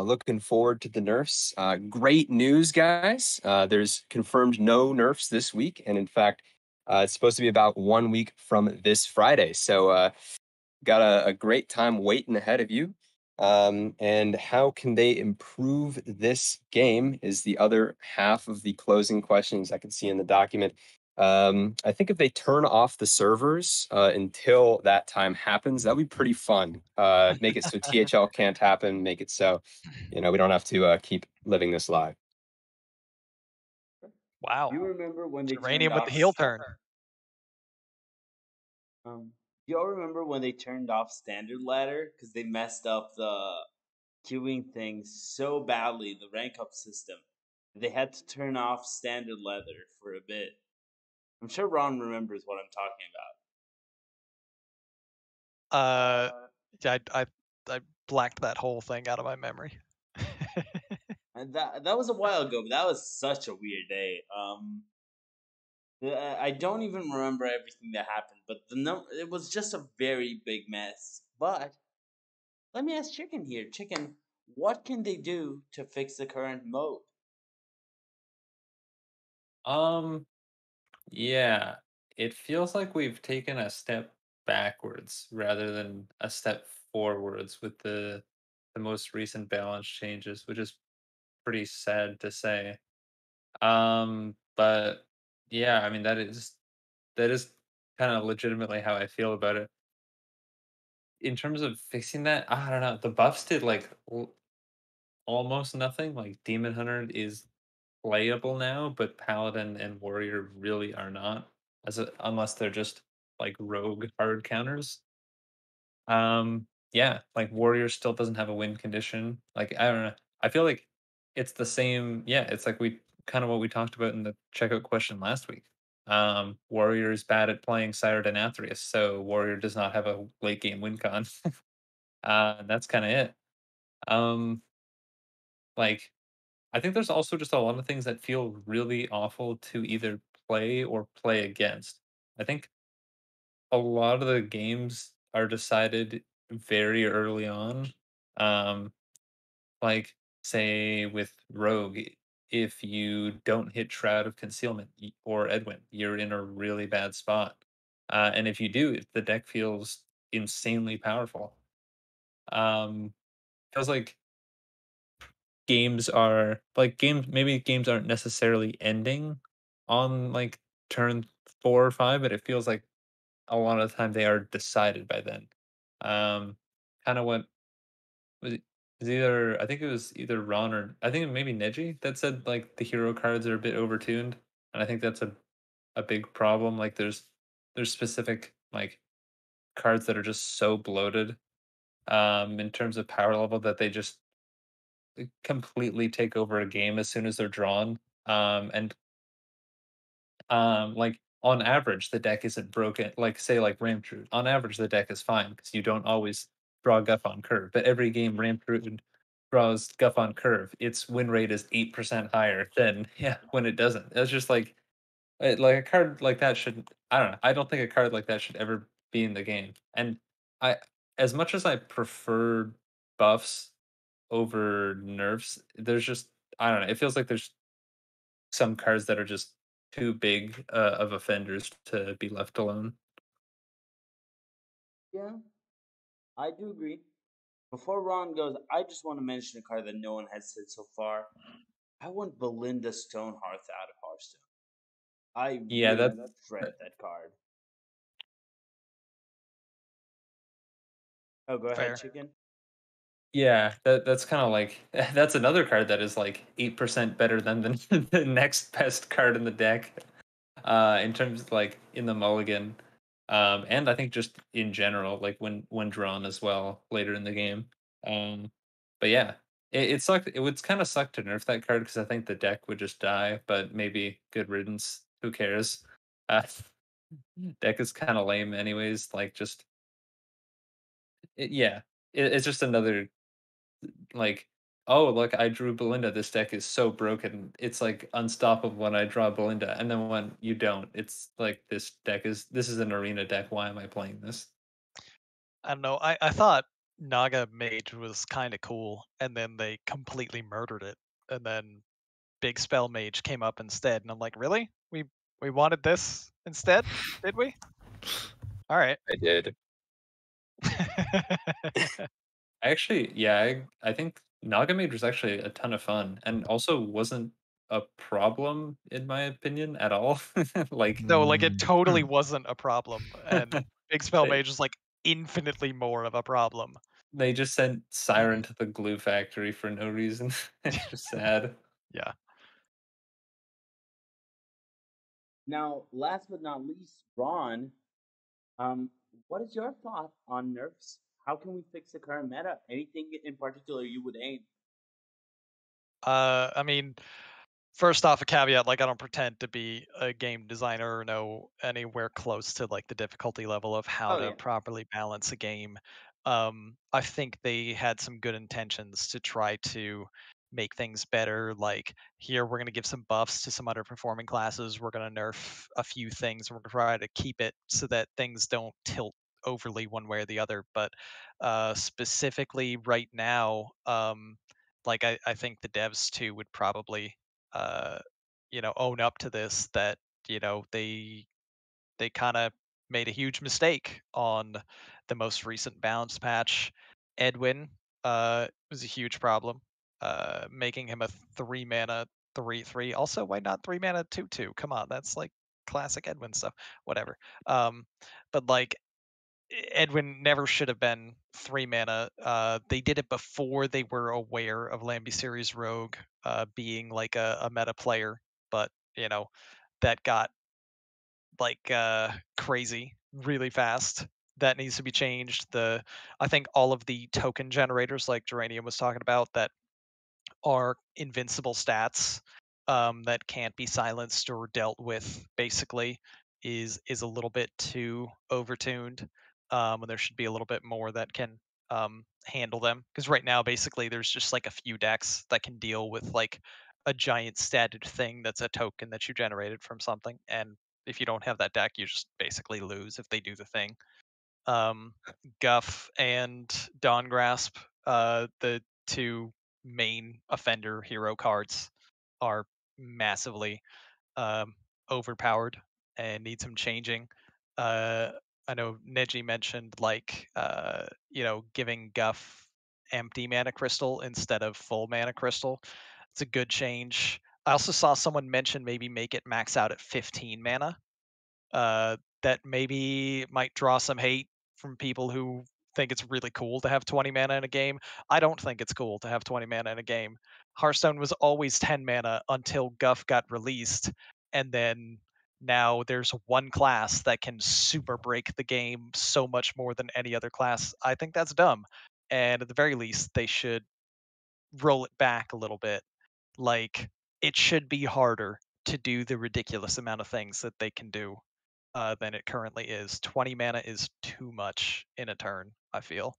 looking forward to the nerfs, great news, guys. There's confirmed no nerfs this week, and in fact, it's supposed to be about 1 week from this Friday. So got a great time waiting ahead of you. And how can they improve this game is the other half of the closing questions I can see in the document. I think if they turn off the servers until that time happens, that'll be pretty fun. Make it so THL can't happen. Make it so, we don't have to keep living this live. Wow. You remember when they Geranium turned with off the heel turn. Do y'all remember when they turned off standard ladder because they messed up the queuing thing so badly, the rank up system? They had to turn off standard ladder for a bit. I'm sure Ron remembers what I'm talking I blacked that whole thing out of my memory. about. And that was a while ago, but that was such a weird day. I don't even remember everything that happened, but it was just a very big mess. But let me ask Chicken here. Chicken, what can they do to fix the current mode? Um, yeah, it feels like we've taken a step backwards rather than a step forwards with the most recent balance changes, which is pretty sad to say. But yeah, I mean that is kind of legitimately how I feel about it. In terms of fixing that, I don't know. The buffs did like almost nothing. Like Demon Hunter is playable now, but Paladin and Warrior really are not, unless they're just like rogue hard counters. Yeah, like Warrior still doesn't have a win condition. Like I don't know. I feel like it's the same. Yeah, it's like we kind of what we talked about in the checkout question last week. Warrior is bad at playing Sired and Athreus, so Warrior does not have a late game win con. That's kind of it. Um, like I think there's also just a lot of things that feel really awful to either play or play against. I think a lot of the games are decided very early on. Um, like say with Rogue, if you don't hit Shroud of Concealment or Edwin, you're in a really bad spot. And if you do, the deck feels insanely powerful. Feels like games aren't necessarily ending on like turn 4 or 5, but it feels like a lot of the time they are decided by then. Kind of what was it, was either I think it was either Ron or I think maybe Neji that said like the hero cards are a bit overtuned, and I think that's a big problem. Like there's specific like cards that are just so bloated in terms of power level that they just completely take over a game as soon as they're drawn. And like on average, the deck isn't broken. Like say like Ramtrude, on average the deck is fine because you don't always draw Guff on curve. But every game Ramtrude draws Guff on curve, its win rate is 8% higher than yeah when it doesn't. It's just like a card like that shouldn't. I don't know. I don't think a card like that should ever be in the game. And I, as much as I prefer buffs over nerfs, there's just I don't know. It feels like there's some cards that are just too big of offenders to be left alone. Yeah, I do agree. Before Ron goes, I just want to mention a card that no one has said so far. I want Belinda Stonehearth out of Hearthstone. I Yeah, really dread that card. Oh, go ahead, Fair. Chicken. yeah, that's kind of like that's another card that is like 8% better than the next best card in the deck. In terms of like in the mulligan, and I think just in general, like when drawn as well later in the game. Um, but yeah, it sucked. It would kind of suck to nerf that card because I think the deck would just die. But maybe good riddance. Who cares? Uh, deck is kind of lame, anyways. Like just yeah, it's just another like oh, look, I drew Belinda. This deck is so broken. It's like unstoppable when I draw Belinda. And then when you don't, it's like this is an arena deck. Why am I playing this? I don't know. I thought Naga Mage was kind of cool, and then they completely murdered it. And then Big Spell Mage came up instead, and I'm like, really? We wanted this instead? Did we? All right. I did. Actually, yeah, I think Nagamade was actually a ton of fun and also wasn't a problem in my opinion at all. Like No, like it totally Hmm. wasn't a problem, and Big Spell they, Mage is like infinitely more of a problem. they just sent Siren to the glue factory for no reason. It's just sad. Yeah. Now, last but not least, Ron, um, what is your thought on nerfs? How can we fix the current meta? Anything in particular you would aim? I mean, first off, a caveat, like I don't pretend to be a game designer or know anywhere close to like the difficulty level of how Oh to yeah. properly balance a game. I think they had some good intentions to try to make things better. Like here, we're going to give some buffs to some underperforming classes. We're going to nerf a few things. We're going to try to keep it so that things don't tilt overly one way or the other. But specifically right now, like I think the devs too would probably uh, own up to this, that they kind of made a huge mistake on the most recent balance patch. Edwin was a huge problem, making him a 3 mana 3/3. Also, why not 3 mana 2/2? Come on, that's like classic Edwin stuff. Whatever. Um, but like Edwin never should have been 3 mana. They did it before they were aware of Lambie Series Rogue being like a meta player, but that got like crazy really fast. That needs to be changed. I think all of the token generators, like Geranium was talking about, that are invincible stats that can't be silenced or dealt with basically is a little bit too overtuned, and there should be a little bit more that can handle them, because right now basically there's just like a few decks that can deal with like a giant statted thing that's a token that you generated from something, and if you don't have that deck you just basically lose if they do the thing. um, Guff and Dawn Grasp, the two main offender hero cards, are massively um, overpowered and need some changing. Uh, I know Neji mentioned like giving Guff empty mana crystal instead of full mana crystal. It's a good change. I also saw someone mention maybe make it max out at 15 mana. That maybe might draw some hate from people who think it's really cool to have 20 mana in a game. I don't think it's cool to have 20 mana in a game. Hearthstone was always 10 mana until Guff got released, and then now there's one class that can super break the game so much more than any other class. I think that's dumb. And at the very least, they should roll it back a little bit. Like, it should be harder to do the ridiculous amount of things that they can do than it currently is. 20 mana is too much in a turn, I feel.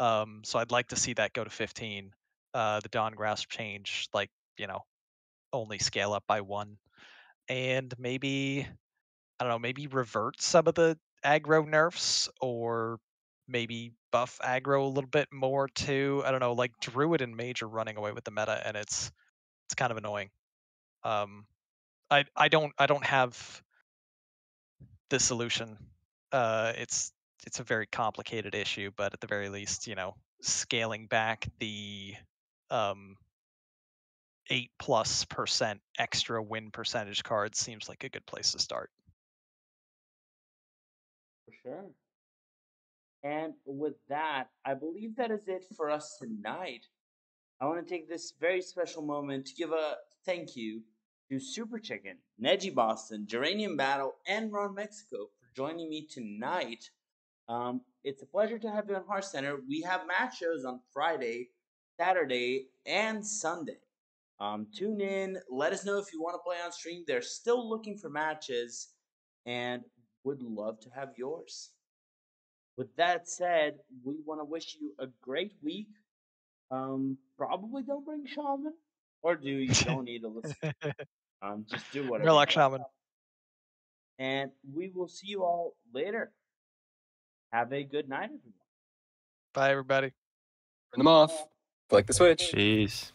So I'd like to see that go to 15. The Dawn Grasp change, like, only scale up by one. And maybe, I don't know, maybe revert some of the aggro nerfs, or maybe buff aggro a little bit more too. I don't know, like Druid and Mage are running away with the meta, and it's kind of annoying. Um, I don't have the solution. It's a very complicated issue, but at the very least, scaling back the um 8+% extra win percentage cards seems like a good place to start. For sure. And with that, I believe that is it for us tonight. I want to take this very special moment to give a thank you to Super Chicken, Neji Boston, Geranium Battle, and Ron Mexico for joining me tonight. It's a pleasure to have you on Hearth Center. We have match shows on Friday, Saturday, and Sunday. Tune in. Let us know if you want to play on stream. They're still looking for matches and would love to have yours. With that said, we want to wish you a great week. Probably don't bring shaman, or do you don't need to listen. Just do whatever. Good you luck, want. Shaman. And we will see you all later. Have a good night, everyone. Bye, everybody. Turn them off. Flick the switch. Jeez.